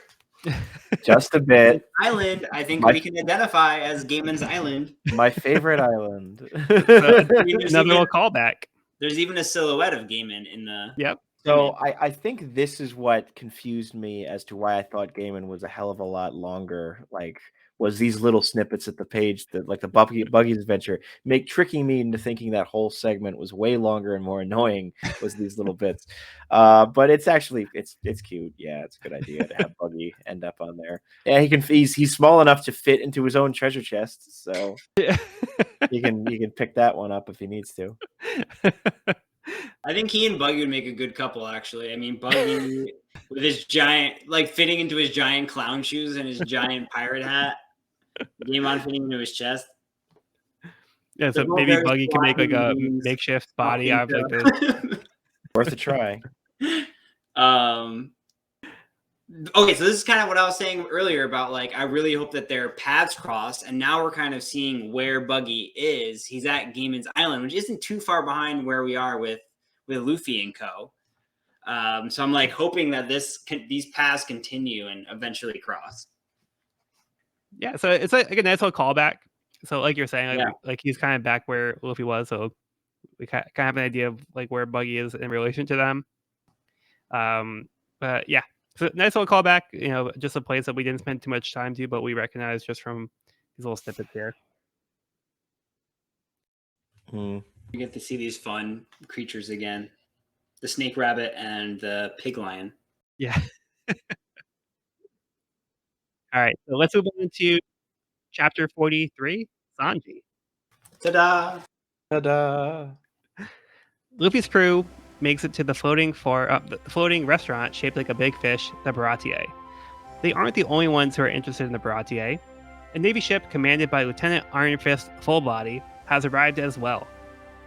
Just a bit. Island, I think we can identify as Gaiman's Island. My favorite island. Another little callback. There's even a silhouette of Gaiman in the. Yep. So I think this is what confused me as to why I thought Gaiman was a hell of a lot longer. Like, was these little snippets at the page that, like the Buggy's adventure, tricking me into thinking that whole segment was way longer and more annoying. Was these little bits, but it's actually it's cute. Yeah, it's a good idea to have Buggy end up on there. Yeah, he's small enough to fit into his own treasure chest, so he can pick that one up if he needs to. I think he and Buggy would make a good couple, actually. I mean, Buggy with his giant, like fitting into his giant clown shoes and his giant pirate hat, Gaimon fitting into his chest. Yeah, so maybe Buggy can make like a makeshift body out of like this. Worth a try. Okay, so this is kind of what I was saying earlier about like I really hope that their paths cross, and now we're kind of seeing where Buggy is. He's at Gaiman's Island, which isn't too far behind where we are with Luffy and co. So I'm like hoping that these paths continue and eventually cross. Yeah, so it's like a nice little callback. So like you're saying, like he's kind of back where Luffy was, so we kind of have an idea of like where Buggy is in relation to them. But yeah. So nice little callback, just a place that we didn't spend too much time to, but we recognize just from these little snippets here. You get to see these fun creatures again. The snake rabbit and the pig lion. Yeah. All right, so let's move on to chapter 43, Sanji. Ta-da! Ta-da! Luffy's crew makes it to the floating restaurant shaped like a big fish, the Baratier. They aren't the only ones who are interested in the Baratier. A Navy ship commanded by Lieutenant Iron Fist Fullbody has arrived as well.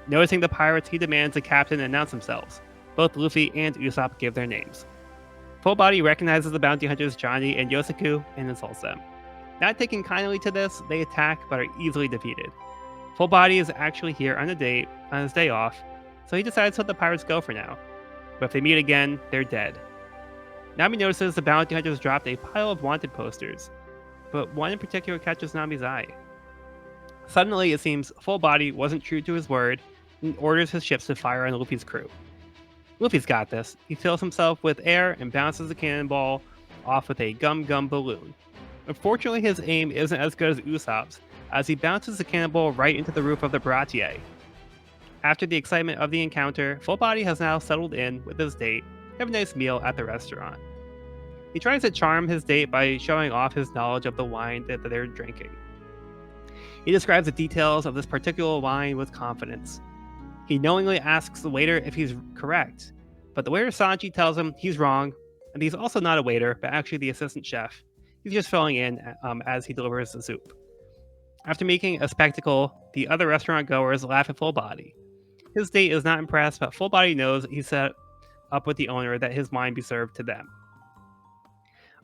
Noticing the pirates, he demands the captain announce themselves. Both Luffy and Usopp give their names. Fullbody recognizes the bounty hunters Johnny and Yosaku and insults them. Not taking kindly to this, they attack but are easily defeated. Fullbody is actually here on his day off, so he decides to let the pirates go for now. But if they meet again, they're dead. Nami notices the bounty hunters dropped a pile of wanted posters, but one in particular catches Nami's eye. Suddenly, it seems Fullbody wasn't true to his word and orders his ships to fire on Luffy's crew. Luffy's got this. He fills himself with air and bounces the cannonball off with a gum balloon. Unfortunately, his aim isn't as good as Usopp's, as he bounces the cannonball right into the roof of the Baratier. After the excitement of the encounter, Fullbody has now settled in with his date and have a nice meal at the restaurant. He tries to charm his date by showing off his knowledge of the wine that they're drinking. He describes the details of this particular wine with confidence. He knowingly asks the waiter if he's correct, but the waiter Sanji tells him he's wrong, and he's also not a waiter, but actually the assistant chef. He's just filling in as he delivers the soup. After making a spectacle, the other restaurant goers laugh at Full Body. His date is not impressed, but Full Body knows he set up with the owner that his wine be served to them.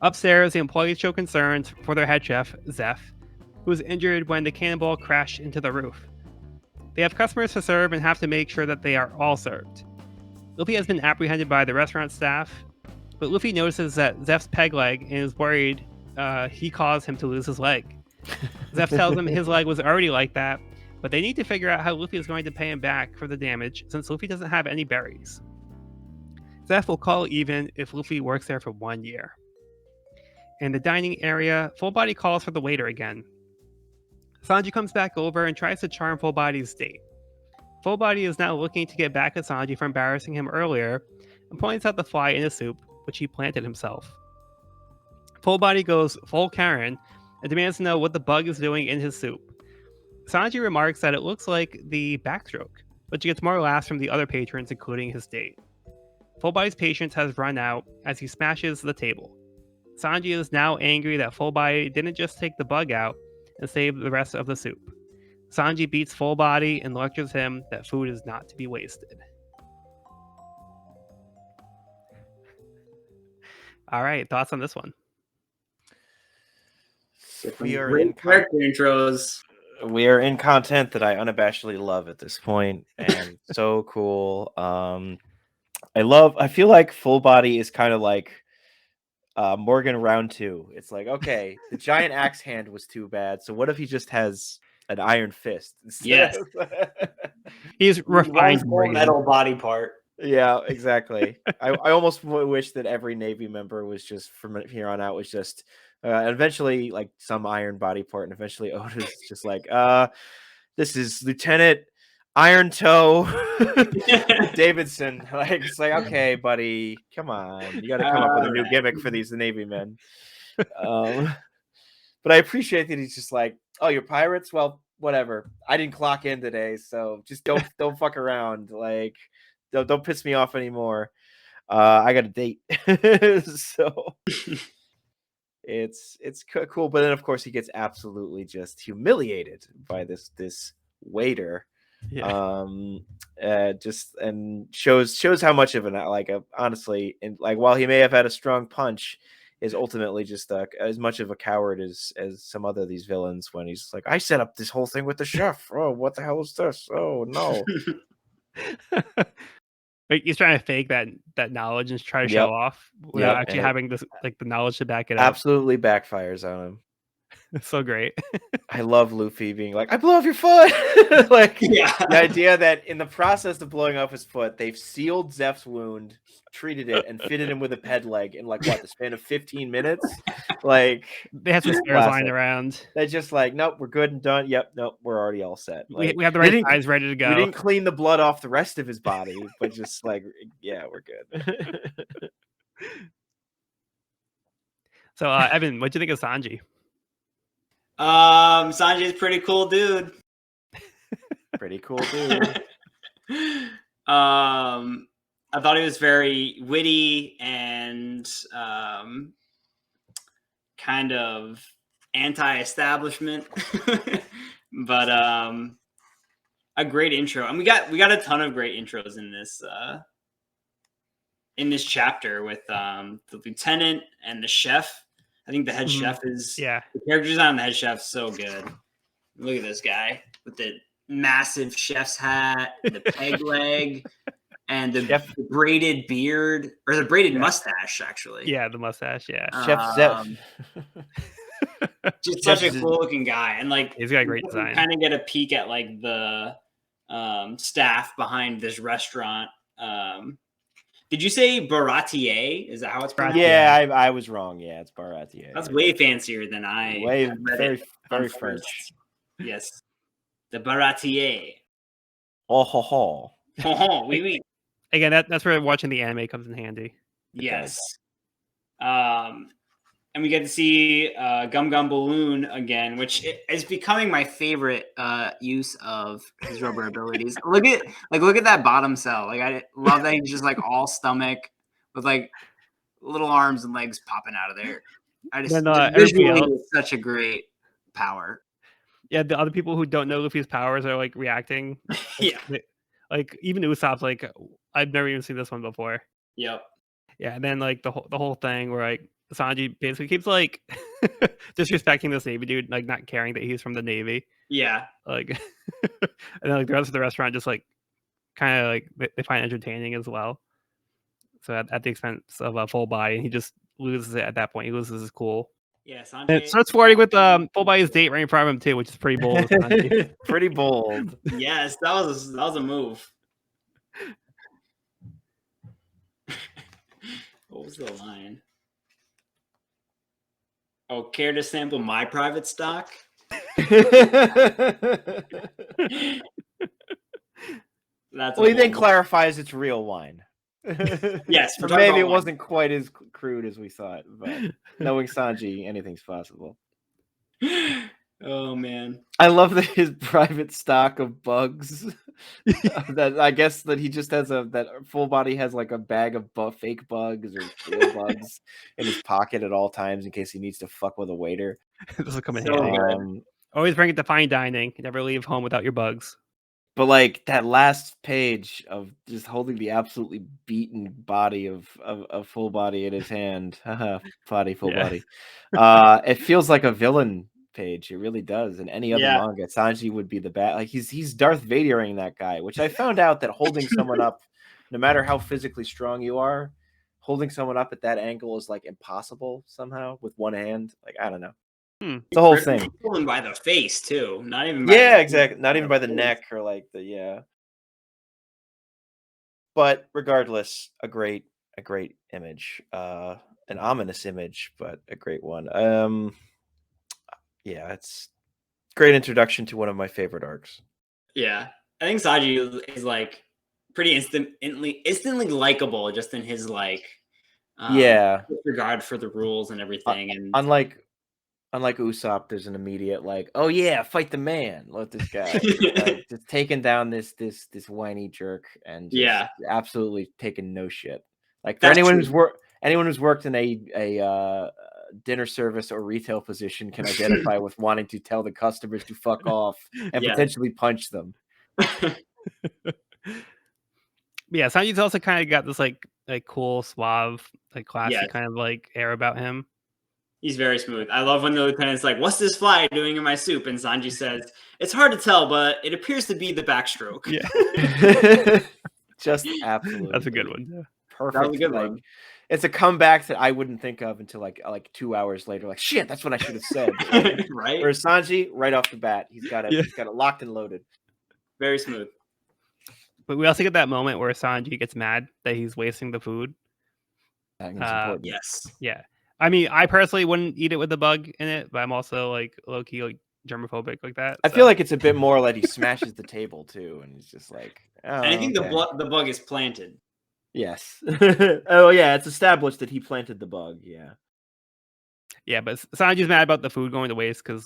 Upstairs, the employees show concerns for their head chef, Zeph, who was injured when the cannonball crashed into the roof. They have customers to serve and have to make sure that they are all served. Luffy has been apprehended by the restaurant staff, but Luffy notices that Zeph's peg leg and is worried he caused him to lose his leg. Zeph tells him his leg was already like that, but they need to figure out how Luffy is going to pay him back for the damage since Luffy doesn't have any berries. Zeph will call even if Luffy works there for 1 year. In the dining area, Full Body calls for the waiter again. Sanji comes back over and tries to charm Full Body's date. Full Body is now looking to get back at Sanji for embarrassing him earlier and points out the fly in his soup, which he planted himself. Full Body goes full Karen and demands to know what the bug is doing in his soup. Sanji remarks that it looks like the backstroke, but he gets more laughs from the other patrons, including his date. Full Body's patience has run out as he smashes the table. Sanji is now angry that Full Body didn't just take the bug out and save the rest of the soup. Sanji beats Full Body and lectures him that food is not to be wasted. All right, thoughts on this one? We are Great character intros. We are in content that I unabashedly love at this point, and so cool. I feel like Full Body is kind of like Morgan round 2. It's like, okay, the giant axe hand was too bad, so what if he just has an iron fist? Yes. He's refined full metal body part. Yeah, exactly. I almost wish that every Navy member was just from here on out was just eventually like some iron body part, and eventually Oda's just like, this is Lieutenant Iron Toe Davidson. Like, it's like, okay, buddy, come on, you got to come up with a new gimmick for these Navy men. But I appreciate that he's just like, oh, you're pirates? Well, whatever. I didn't clock in today, so just don't fuck around. Like, don't piss me off anymore. I got a date, so it's cool. But then, of course, he gets absolutely just humiliated by this waiter. Yeah. Just and shows how much of honestly, and like while he may have had a strong punch, is ultimately just as much of a coward as some other of these villains when he's like, I set up this whole thing with the chef. Oh, what the hell is this? Oh no. Like he's trying to fake that knowledge and try to show off without actually having this like the knowledge to back it up. Absolutely backfires on him. It's so great. I love Luffy being like, I blew off your foot. Like, the idea that in the process of blowing off his foot, they've sealed Zeph's wound, treated it, and fitted him with a ped leg in like what, the span of 15 minutes? Like, they have some spares lying around. They're just like, nope, we're good and done. Yep, nope, we're already all set. Like, we have the right guys ready to go. We didn't clean the blood off the rest of his body, but just like, yeah, we're good. So, Evan, what'd you think of Sanji? Sanji's pretty cool dude. Pretty cool dude. I thought he was very witty and kind of anti-establishment, but a great intro. And we got a ton of great intros in this chapter with the lieutenant and the chef. I think the head chef is the character design on the head chef so good. Look at this guy with the massive chef's hat, the peg leg, and the braided beard or the braided mustache. Actually, yeah, the mustache. Yeah, Chef Zeph. Just such a cool looking guy, and like he's got a great design. Kind of get a peek at like the staff behind this restaurant. Did you say Baratier? Is that how it's pronounced? Yeah, I was wrong. Yeah, it's Baratier. That's way fancier than I. Very French. Yes, the Baratier. Oh ho ho. Oh, oui. Again, that's where watching the anime comes in handy. Yes. And we get to see Gum Gum Balloon again, which is becoming my favorite use of his rubber abilities. Look at that bottom cell. Like I love that he's just like all stomach with like little arms and legs popping out of there. I just Then everybody visually else, it's such a great power. yeah, the other people who don't know Luffy's powers are like reacting. Yeah. Like even Usopp's like, I've never even seen this one before. Yep. Yeah, and then like the whole thing where like Sanji basically keeps like disrespecting this Navy dude, like not caring that he's from the Navy. Yeah. Like, and then like the rest of the restaurant just like kind of like they find entertaining as well. So at the expense of a full body, and he just loses it at that point. He loses his cool. Yeah. And it Sanjay. starts flirting with full body's date right in front of him too, which is pretty bold. Of Sanji. Pretty bold. Yes, that was a move. What was the line? Oh, care to sample my private stock? That's Well, he then bold. clarifies it's real wine. Yes, So we're talking maybe about it wine. wasn't quite as crude as we thought, but knowing Sanji, anything's possible. Oh man. I love that his private stock of bugs. That I guess that he just has that full body has like a bag of fake bugs or real bugs in his pocket at all times in case he needs to fuck with a waiter. This will come in So handy. good. Always bring it to fine dining. Never leave home without your bugs. But like that last page of just holding the absolutely beaten body of full body in his hand, body full Yeah. body. It feels like a villain page. It really does. In any other Yeah. manga, Sanji would be the bad. Like he's Darth Vadering that guy. Which I found out that holding someone up, no matter how physically strong you are, holding someone up at that angle is like impossible somehow with one hand. Like I don't know. The whole thing. Pulling by the face too, not even. By Yeah, the exactly. Not even by the face. neck or like the yeah. But regardless, a great image, an ominous image, but a great one. Yeah, it's great introduction to one of my favorite arcs. Yeah, I think Sanji is like pretty instantly likable, just in his like Yeah, regard for the rules and everything. And unlike Usopp, there's an immediate like, oh yeah, fight the man, let this guy like just taking down this whiny jerk and just yeah, absolutely taking no shit. Like for that's anyone true. who's worked in a dinner service or retail position can identify with wanting to tell the customers to fuck off and Yeah. potentially punch them. Yeah, Sanji's also kind of got this like cool, suave, like classy Yes. kind of like air about him. He's very smooth. I love when the lieutenant's like, "What's this fly doing in my soup?" And Sanji says, "It's hard to tell, but it appears to be the backstroke." Yeah, Just absolutely. that's a good one. Yeah. Perfect. That was a good like, one. It's a comeback that I wouldn't think of until like 2 hours later. Like shit, that's what I should have said. Right? Whereas Sanji, right off the bat, he's got it locked and loaded. Very smooth. But we also get that moment where Sanji gets mad that he's wasting the food. It's important. Yes. Yeah. I mean, I personally wouldn't eat it with the bug in it, but I'm also like low key like germophobic like that. I feel like it's a bit more like he smashes the table too, and he's just like, oh, And I think okay. the bug is planted. Yes. Oh yeah, it's established that he planted the bug. Yeah. Yeah, but Sanji's mad about the food going to waste because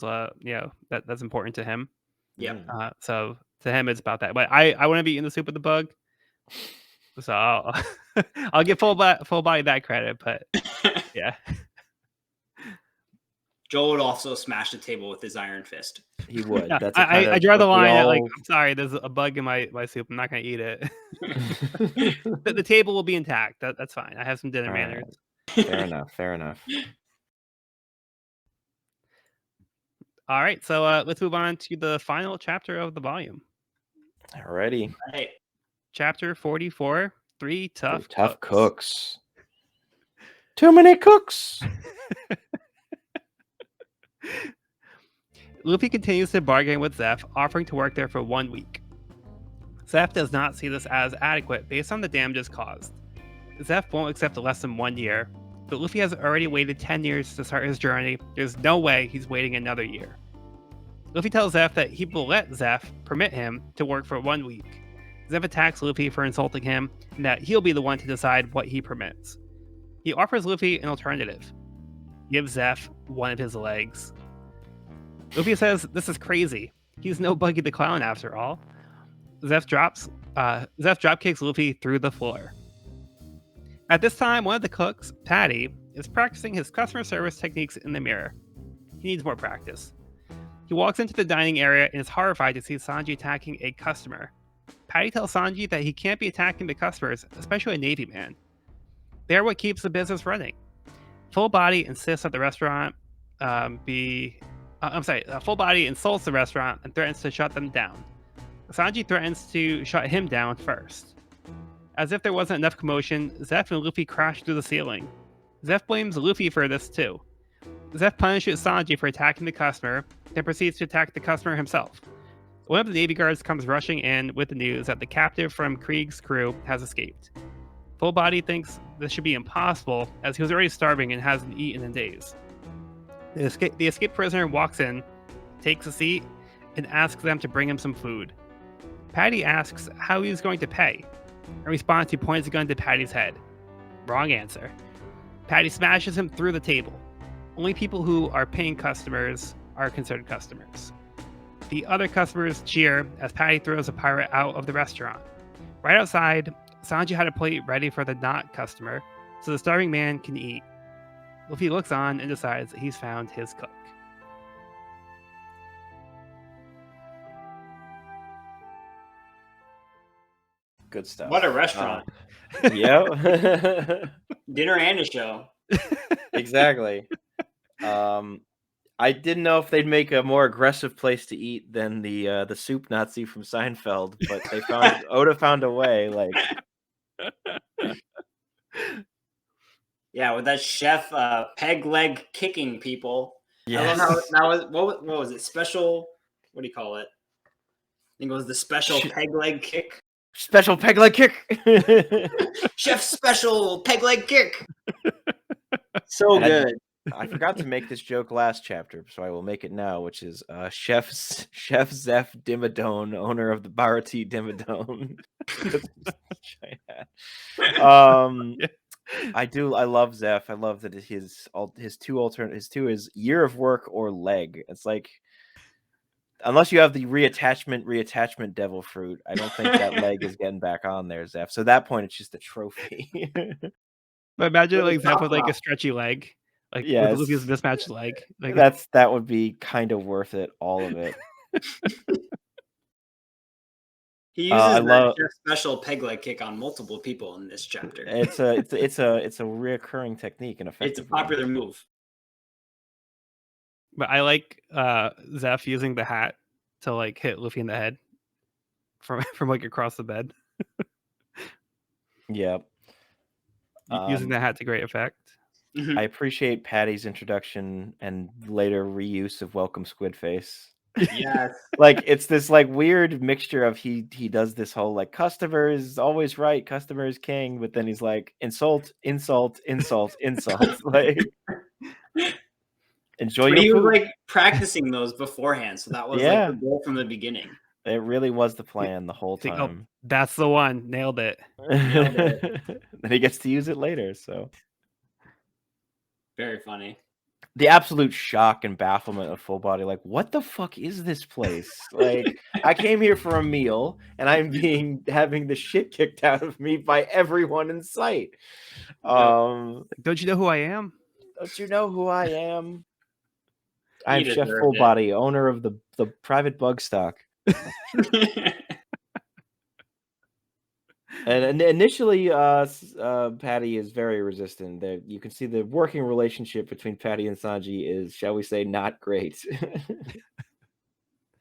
that's important to him. Yep. So to him it's about that. But I want to be eating the soup with the bug. So I'll give full body that credit, but yeah. Joel would also smash the table with his iron fist. He would. Yeah, That's I draw the line at like, I'm sorry, there's a bug in my soup. I'm not gonna eat it. The table will be intact. That's fine. I have some dinner manners. Fair enough. Fair enough. All right, so let's move on to the final chapter of the volume. Alrighty. Right. Chapter 44, Three Tough Cooks. Too many cooks. Luffy continues to bargain with Zeph, offering to work there for 1 week. Zeph does not see this as adequate based on the damages caused. Zeph won't accept less than 1 year, but Luffy has already waited 10 years to start his journey. There's no way he's waiting another year. Luffy tells Zeph that he will let Zeph permit him to work for 1 week. Zeph attacks Luffy for insulting him, and that he'll be the one to decide what he permits. He offers Luffy an alternative. Give Zeph one of his legs. Luffy says this is crazy. He's no Buggy the Clown after all. Zeph drop kicks Luffy through the floor. At this time, one of the cooks, Patty, is practicing his customer service techniques in the mirror. He needs more practice. He walks into the dining area and is horrified to see Sanji attacking a customer. Patty tells Sanji that he can't be attacking the customers, especially a Navy man. They're what keeps the business running. Full Body insists that the restaurant Full Body insults the restaurant and threatens to shut them down. Sanji threatens to shut him down first. As if there wasn't enough commotion, Zeph and Luffy crash through the ceiling. Zeph blames Luffy for this too. Zeph punishes Sanji for attacking the customer, then proceeds to attack the customer himself. One of the Navy guards comes rushing in with the news that the captive from Krieg's crew has escaped. Full Body thinks this should be impossible, as he was already starving and hasn't eaten in days. The escaped prisoner walks in, takes a seat, and asks them to bring him some food. Patty asks how he is going to pay. In response, he points a gun to Patty's head. Wrong answer. Patty smashes him through the table. Only people who are paying customers are considered customers. The other customers cheer as Patty throws a pirate out of the restaurant. Right outside, Sanji had a plate ready for the not customer, so the starving man can eat. Luffy looks on and decides that he's found his cook. Good stuff. What a restaurant. Yeah. Dinner and a show. Exactly. I didn't know if they'd make a more aggressive place to eat than the soup Nazi from Seinfeld, but they found Oda found a way. Like, yeah, with that chef peg leg kicking people. yes. I love how that was what was it? Special, what do you call it? I think it was the special peg leg kick. Special peg leg kick. Chef special peg leg kick. So good. I forgot to make this joke last chapter, so I will make it now, which is Chef Zeph Dimmadome, owner of the Barati Dimmadome. I love Zeph. I love that his two is year of work or leg. It's like, unless you have the reattachment devil fruit, I don't think that leg is getting back on there, Zeph. So at that point, it's just a trophy. But imagine like Zeph with like a stretchy leg, like with Luffy's mismatched leg. Like, that would be kind of worth it, all of it. He uses that special peg leg kick on multiple people in this chapter. It's a reoccurring technique and effective. It's a popular move. But I like Zeph using the hat to like hit Luffy in the head from like across the bed. Yeah. Using the hat to great effect. I appreciate Patty's introduction and later reuse of Welcome Squid Face. Yes. Like, it's this like weird mixture of he does this whole like customer is always right, customer is king, but then he's like insult, insult, insult, insult. Like, enjoy your food. He was like practicing those beforehand, so that was like the goal from the beginning. It really was the plan the whole time. Oh, that's the one. Nailed it. Then he gets to use it later, so very funny. The absolute shock and bafflement of Full Body, like, what the fuck is this place? Like, I came here for a meal and I'm having the shit kicked out of me by everyone in sight. Don't you know who I am? Don't you know who I am? I'm Chef Full Body, owner of the private bug stock. And initially, Patty is very resistant. You can see the working relationship between Patty and Sanji is, shall we say, not great.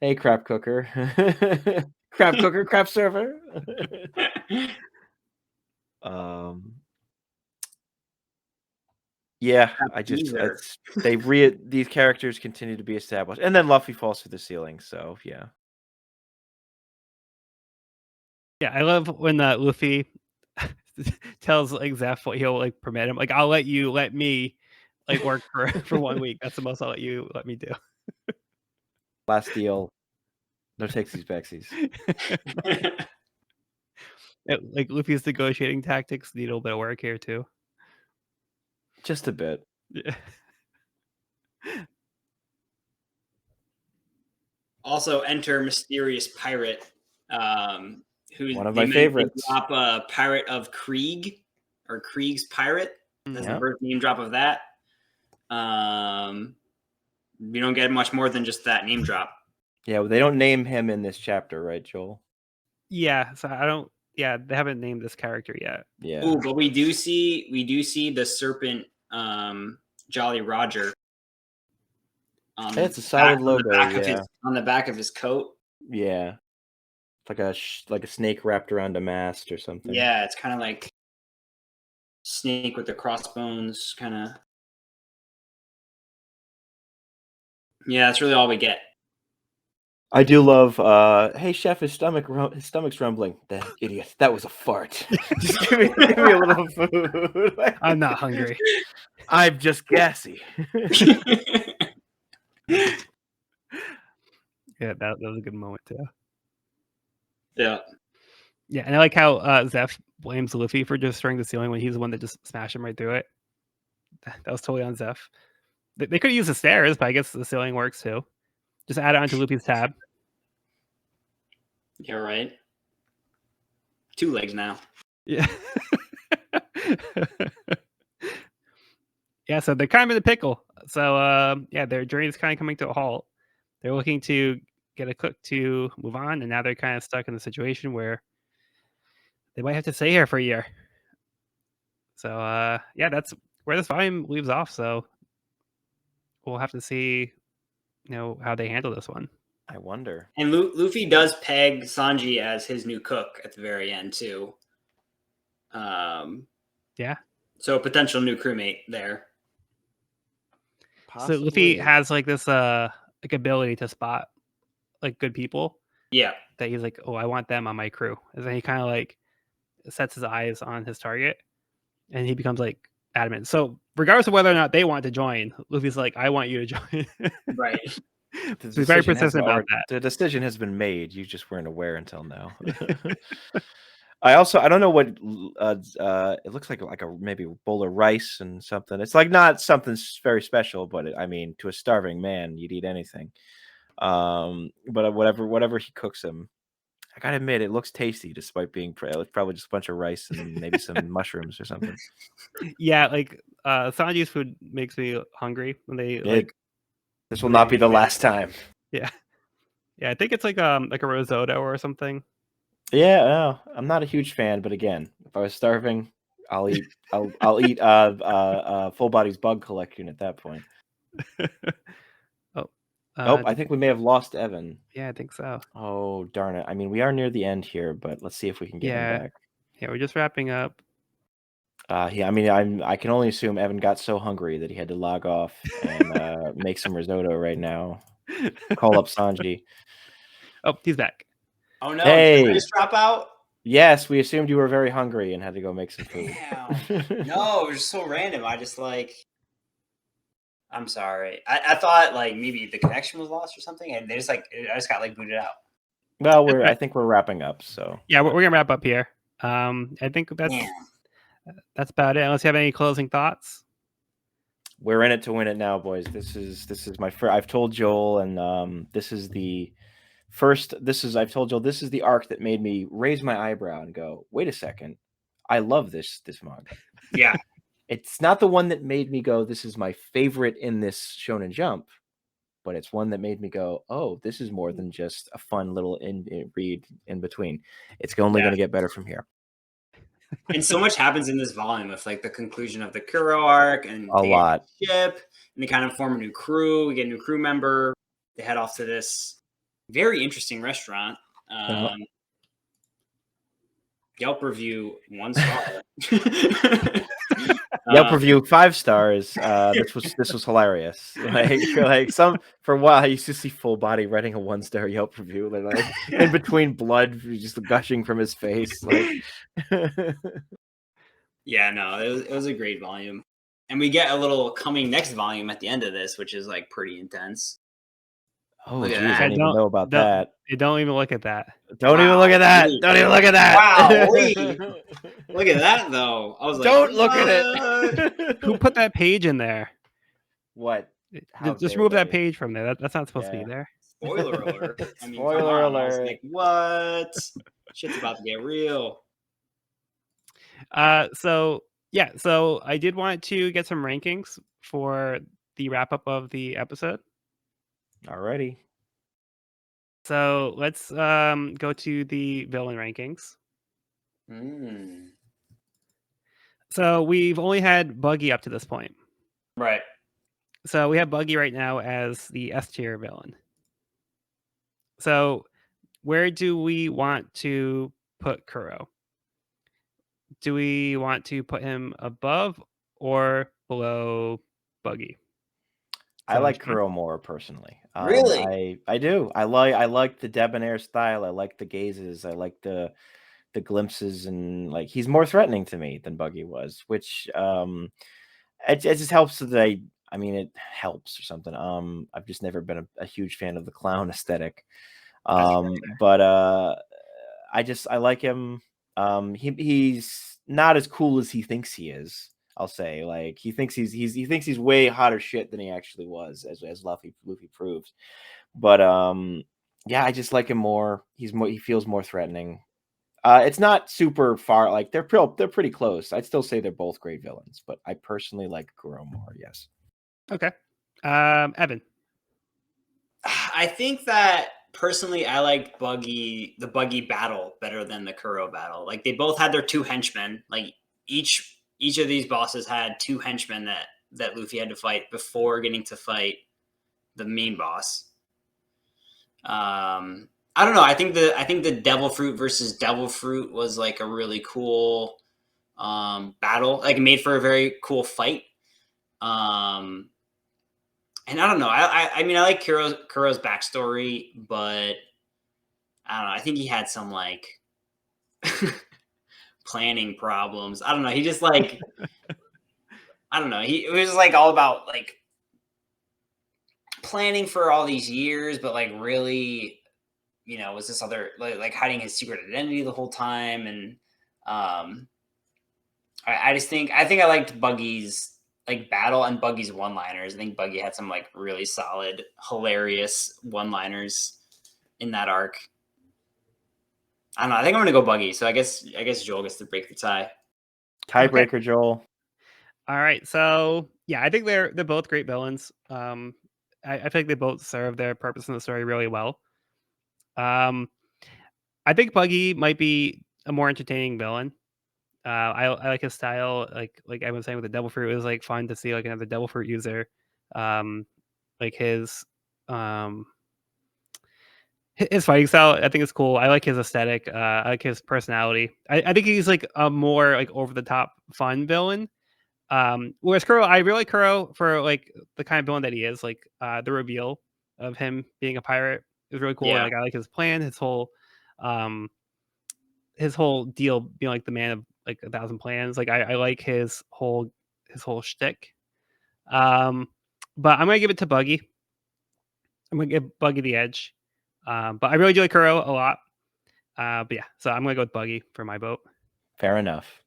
Hey, crap cooker. Crap cooker, crap server. Yeah, these characters continue to be established. And then Luffy falls through the ceiling, so yeah. Yeah, I love when Luffy tells like Zeph what he'll like permit him. Like, I'll let me like work for 1 week. That's the most I'll let me do. Last deal. No takesies backsies. Like Luffy's negotiating tactics need a little bit of work here too. Just a bit. Yeah. Also, enter mysterious pirate. Who's one of my favorites. Pirate of Krieg. or Krieg's pirate. That's the Yeah. birth name drop of that. We don't get much more than just that name drop. Yeah, well, they don't name him in this chapter, right, Joel? Yeah, so I don't. Yeah, they haven't named this character yet. Yeah. Ooh, but we do see the serpent, Jolly Roger. It's a solid logo. On the back of his coat. Yeah. Like a snake wrapped around a mast or something. Yeah, it's kind of like snake with the crossbones, kind of. Yeah, that's really all we get. I do love. Hey, chef, his stomach's rumbling. That idiot. That was a fart. Just give me a little food. I'm not hungry. I'm just gassy. Yeah, that was a good moment too. Yeah. Yeah, and I like how Zeph blames Luffy for destroying the ceiling when he's the one that just smashed him right through it. That was totally on Zeph. They could use the stairs, but I guess the ceiling works too. Just add it onto Luffy's tab. You're right. 2 legs now. Yeah. Yeah, so they're kind of in a pickle. So yeah, their journey is kind of coming to a halt. They're looking to get a cook to move on, and now they're kind of stuck in the situation where they might have to stay here for a year. So yeah, that's where this volume leaves off. So we'll have to see, how they handle this one. I wonder. And Luffy does peg Sanji as his new cook at the very end too. Yeah. So a potential new crewmate there. So Luffy has like this like ability to spot like good people. Yeah. That he's like, oh, I want them on my crew. And then he kind of like sets his eyes on his target, and he becomes like adamant. So regardless of whether or not they want to join, Luffy's like, I want you to join. Right. So he's very persistent about that. The decision has been made. You just weren't aware until now. I don't know what it looks like maybe a bowl of rice and something. It's like not something very special, but I mean, to a starving man, you'd eat anything. But whatever he cooks him, I gotta admit, it looks tasty despite being probably just a bunch of rice and maybe some mushrooms or something. Yeah, like Sanji's food makes me hungry when they This will not be the last time. Yeah, I think it's like a risotto or something. Yeah, no, I'm not a huge fan, but again, if I was starving, I'll eat Full Body's bug collection at that point. I think we may have lost Evan. Yeah, I think so. Oh, darn it. I mean, we are near the end here, but let's see if we can get him back. Yeah, we're just wrapping up. Yeah, I mean, I can only assume Evan got so hungry that he had to log off and make some risotto right now. Call up Sanji. Oh, he's back. Oh no! Hey. Did I just drop out? Yes, we assumed you were very hungry and had to go make some food. Damn. No, it was just so random. I just I'm sorry. I thought like maybe the connection was lost or something, and I just got like booted out. Well, I think we're wrapping up. So yeah, we're gonna wrap up here. I think that's about it. Unless you have any closing thoughts. We're in it to win it now, boys. This is my first. I've told Joel, and this is the first. I've told Joel this is the arc that made me raise my eyebrow and go, "Wait a second, I love this manga." Yeah, it's not the one that made me go, "This is my favorite in this Shonen Jump," but it's one that made me go, "Oh, this is more than just a fun little read in between. It's only going to get better from here." And so much happens in this volume with like the conclusion of the Kuro arc and a lot ship, and they kind of form a new crew. We get a new crew member. They head off to this very interesting restaurant. Yelp review 1 star. Yelp review 5 stars. This was hilarious. Like for a while I used to see Full Body writing a 1-star Yelp review, like in between blood just gushing from his face. Like yeah, no, it was a great volume. And we get a little coming next volume at the end of this, which is like pretty intense. Oh, geez, I didn't even know about that. Don't even look at that. Don't even look at that. Don't even look at that. Wow, look at that though. I was like, don't look at it. Who put that page in there? What? Just remove that page from there. That's not supposed to be there. Spoiler alert. I mean, spoiler alert. Like, what? Shit's about to get real. So Yeah, so I did want to get some rankings for the wrap up of the episode. Alrighty. So let's go to the villain rankings. Mm. So we've only had Buggy up to this point. Right. So we have Buggy right now as the S tier villain. So where do we want to put Kuro? Do we want to put him above or below Buggy? I So like Sean? Kuro more personally. Really? I do. I like the debonair style. I like the gazes. I like the glimpses, and like he's more threatening to me than Buggy was, which it just helps that I mean it helps or something. I've just never been a huge fan of the clown aesthetic. That's But I like him. He's not as cool as he thinks he is. I'll say, like he thinks he thinks he's way hotter shit than he actually was, as Luffy proves. But yeah, I just like him more. He feels more threatening. It's not super far. Like they're pretty close. I'd still say they're both great villains, but I personally like Kuro more. Yes. okay. Evan. I think that personally, I liked the Buggy battle better than the Kuro battle. Like they both had their two henchmen. Like each of these bosses had two henchmen that Luffy had to fight before getting to fight the main boss. I don't know. I think the Devil Fruit versus Devil Fruit was like a really cool battle. Like it made for a very cool fight. Um, and I don't know. I mean I like Kuro's backstory, but I don't know. I think he had some like planning problems. I don't know. He just like I don't know. It was like all about like planning for all these years, but like really, was this other like hiding his secret identity the whole time, and um, I think I liked Buggy's like battle and Buggy's one-liners. I think Buggy had some like really solid, hilarious one-liners in that arc. I don't know. I think I'm gonna go Buggy. So I guess Joel gets to break the tie. Okay. Tiebreaker, Joel. All right. So yeah, I think they're both great villains. I feel like they both serve their purpose in the story really well. Um, I think Buggy might be a more entertaining villain. I like his style. Like I was saying with the Devil Fruit, it was like fun to see like another Devil Fruit user. Um, like um his fighting style, I think is cool. I like his aesthetic. I like his personality. I think he's like a more like over the top fun villain. Whereas Kuro, I really like Kuro for like the kind of villain that he is. Like the reveal of him being a pirate is really cool. And Yeah. like I like his plan, um his whole deal being like the man of like a thousand plans. Like I like his whole shtick. Um, but I'm gonna give it to Buggy. I'm gonna give Buggy the edge. But I really do like Kuro a lot. But yeah, so I'm gonna go with Buggy for my vote. Fair enough.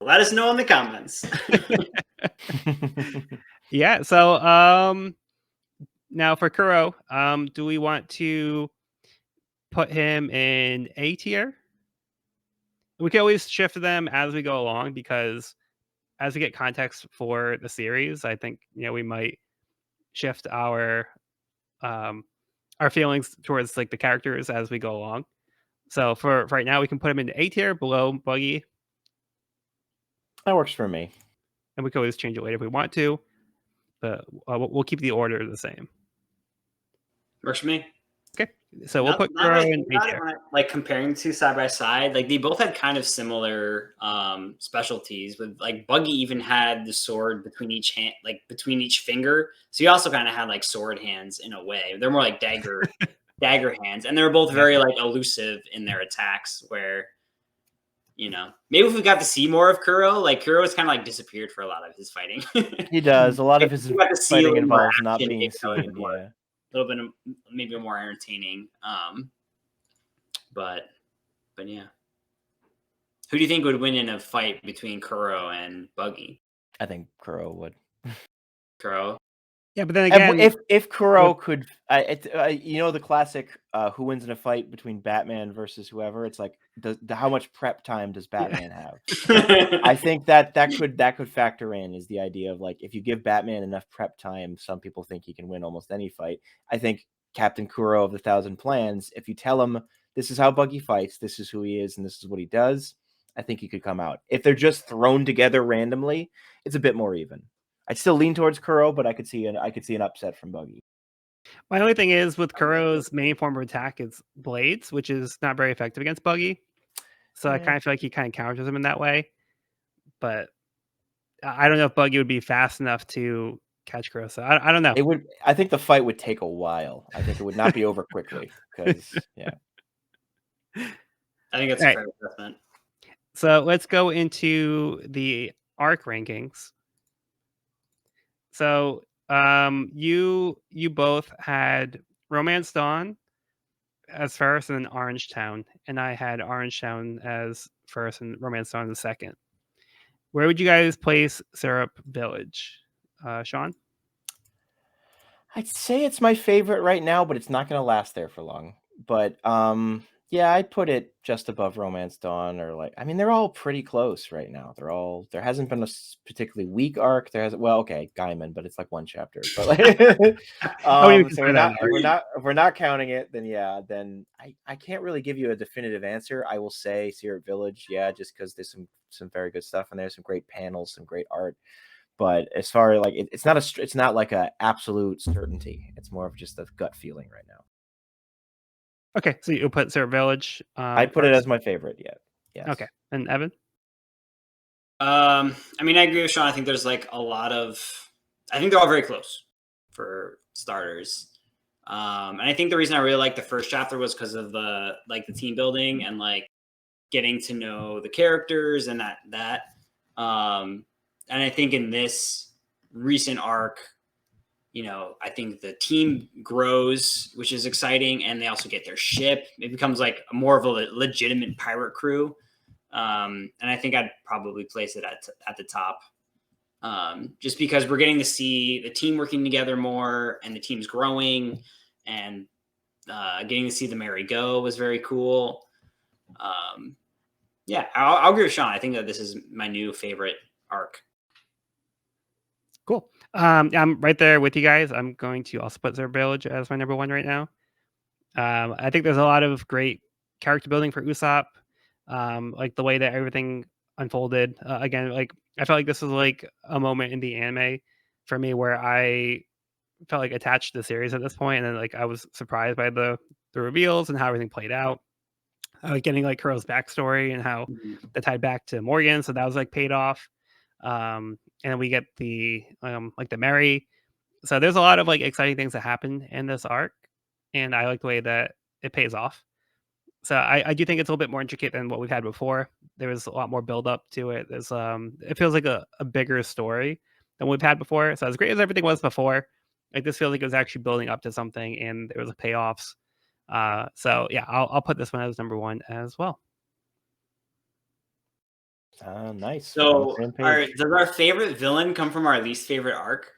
Let us know in the comments. Yeah. So now for Kuro, do we want to put him in A tier? We can always shift them as we go along because as we get context for the series, I think we might shift um our feelings towards like the characters as we go along. So for right now, we can put him into A tier below Buggy, That works for me. and we can always change it later if we want to. But we'll keep the order the same. Works for me. Okay, so we'll Now, put now that Kuro I in think A about it, tier. when like comparing the two side by side, like they both had kind of similar specialties. With like Buggy even had the sword between each hand, like between each finger. So he also kind of had like sword hands in a way. They're more like dagger hands, and they were both Yeah. very like elusive in their attacks. Where maybe if we got to see more of Kuro, like Kuro's kind of like disappeared for a lot of his fighting. He does. A lot of If his we got to see a fighting little more involves not action, being maybe that would have seen. been more, Yeah. a little bit maybe more entertaining. But yeah. Who do you think would win in a fight between Kuro and Buggy? I think Kuro would. Kuro. Yeah, but then If again, if Kuro could, the classic, who wins in a fight between Batman versus whoever? It's like, how much prep time does yeah. Batman have? I think that could factor in, is the idea of, like, if you give Batman enough prep time, some people think he can win almost any fight. I think Captain Kuro of the Thousand Plans, if you tell him this is how Buggy fights, this is who he is, and this is what he does, I think he could come out. If they're just thrown together randomly, it's a bit more even. I'd still lean towards Kuro, but I could see an upset from Buggy. My only thing is with Kuro's main form of attack is blades, which is not very effective against Buggy. So I Yeah. kind of feel like he kind of counters him in that way. But I don't know if Buggy would be fast enough to catch Kuro. So I don't know. It would. I think the fight would take a while. I think it would not be over quickly because, yeah. I think that's All a right. fair assessment. So let's go into the arc rankings. So you both had Romance Dawn as first and then Orange Town, and I had Orange Town as first and Romance Dawn as second. Where would you guys place Syrup Village, Sean? I'd say it's my favorite right now, but it's not gonna last there for long. But, yeah, I'd put it just above Romance Dawn, or, like, I mean, they're all pretty close right now. There hasn't been a particularly weak arc. There hasn't, well, okay, Gaiman, but it's like one chapter. But, like, I wouldn't even so consider that an if arc. we're not counting it, then yeah, then I can't really give you a definitive answer. I will say Syrup Village, yeah, just because there's some very good stuff in there, some great panels, some great art. But as far as, like, it's not like a absolute certainty. It's more of just a gut feeling right now. Okay, so you put Syrup Village I'd put it as first. my favorite yet. Yes. Okay, and Evan. I mean, I agree with Sean. I think there's like a lot of. I think they're all very close for starters. And I think the reason I really like the first chapter was because of the team building and like getting to know the characters and that. And I think in this recent arc, I think the team grows, which is exciting, and they also get their ship. It becomes like more of a legitimate pirate crew. And I think I'd probably place it at the top, just because we're getting to see the team working together more, and the team's growing, and getting to see the merry go was very cool. Yeah, I'll agree with Sean. I think that this is my new favorite arc. Cool. I'm right there with you guys. I'm going to also put Syrup Village as my number one right now. I think there's a lot of great character building for Usopp. Like the way that everything unfolded. Again, like I felt like this was like a moment in the anime for me where I felt like attached to the series at this point, and then like I was surprised by the reveals and how everything played out. Getting like Kuro's backstory and how that tied back to Morgan, so that was like paid off. And we get the like the Mary. So there's a lot of like exciting things that happen in this arc, and I like the way that it pays off. So I do think it's a little bit more intricate than what we've had before. There was a lot more build up to it. There's it feels like a bigger story than we've had before. So as great as everything was before, like this feels like it was actually building up to something, and there was a payoffs. So yeah, I'll put this one as number one as well. Nice. We're on the So, same page. does our favorite villain come from our least favorite arc?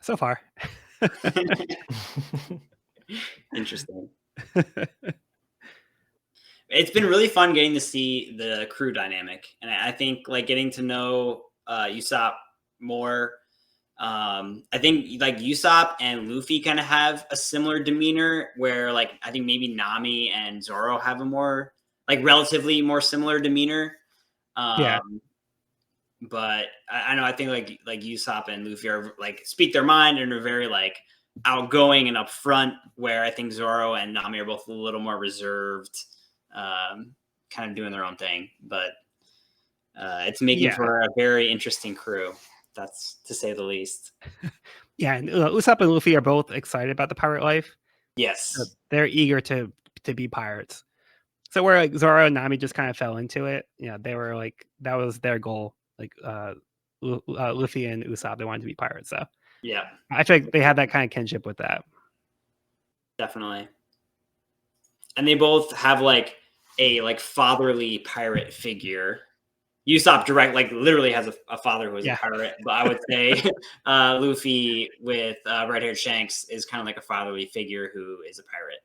So far. Interesting. It's been really fun getting to see the crew dynamic, and I think like getting to know Usopp more. I think like Usopp and Luffy kind of have a similar demeanor, where like I think maybe Nami and Zoro have a more like relatively more similar demeanor. Yeah. But I know I think like Usopp and Luffy are like speak their mind and are very like outgoing and upfront, where I think Zoro and Nami are both a little more reserved, kind of doing their own thing. But it's making Yeah. for a very interesting crew. That's to say the least. Yeah, and Usopp and Luffy are both excited about the pirate life. Yes. They're eager to be pirates. So where like Zoro and Nami just kind of fell into it, they were like that was their goal. Like Luffy and Usopp, they wanted to be pirates. So Yeah, I feel like they had that kind of kinship with that. definitely. And they both have like a like fatherly pirate figure, Usopp literally has a father who is Yeah. a pirate, but I would say Luffy with red-haired Shanks is kind of like a fatherly figure who is a pirate.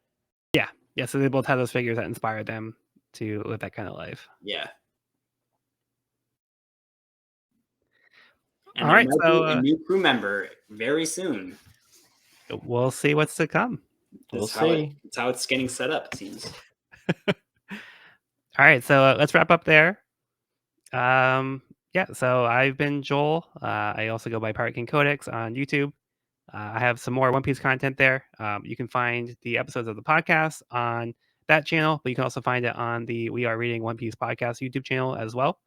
Yeah, so they both have those figures that inspired them to live that kind of life. Yeah. And All there right, might so be a new crew member very soon. we'll see what's to come. We'll see. That's how it's getting set up, it seems. All right, so let's wrap up there. Yeah, so I've been Joel. I also go by Pirate King Codex on YouTube. I have some more One Piece content there. You can find the episodes of the podcast on that channel, but you can also find it on the We Are Reading One Piece podcast YouTube channel as well.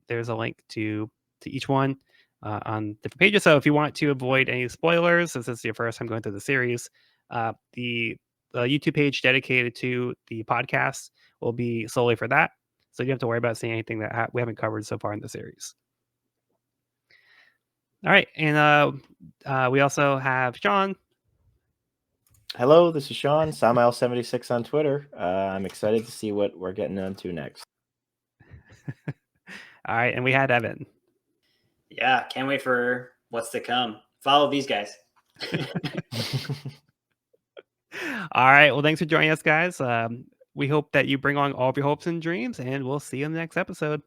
There's a link to each one on different pages. So if you want to avoid any spoilers, since this is your first time going through the series, the YouTube page dedicated to the podcast will be solely for that. So you don't have to worry about seeing anything that we haven't covered so far in the series. All right, and we also have Sean. Hello, this is Sean, Samael76 on Twitter. I'm excited to see what we're getting onto next. All right, and we had Evan. Yeah, can't wait for what's to come. Follow these guys. All right, well, thanks for joining us, guys. We hope that you bring along all of your hopes and dreams, and we'll see you in the next episode.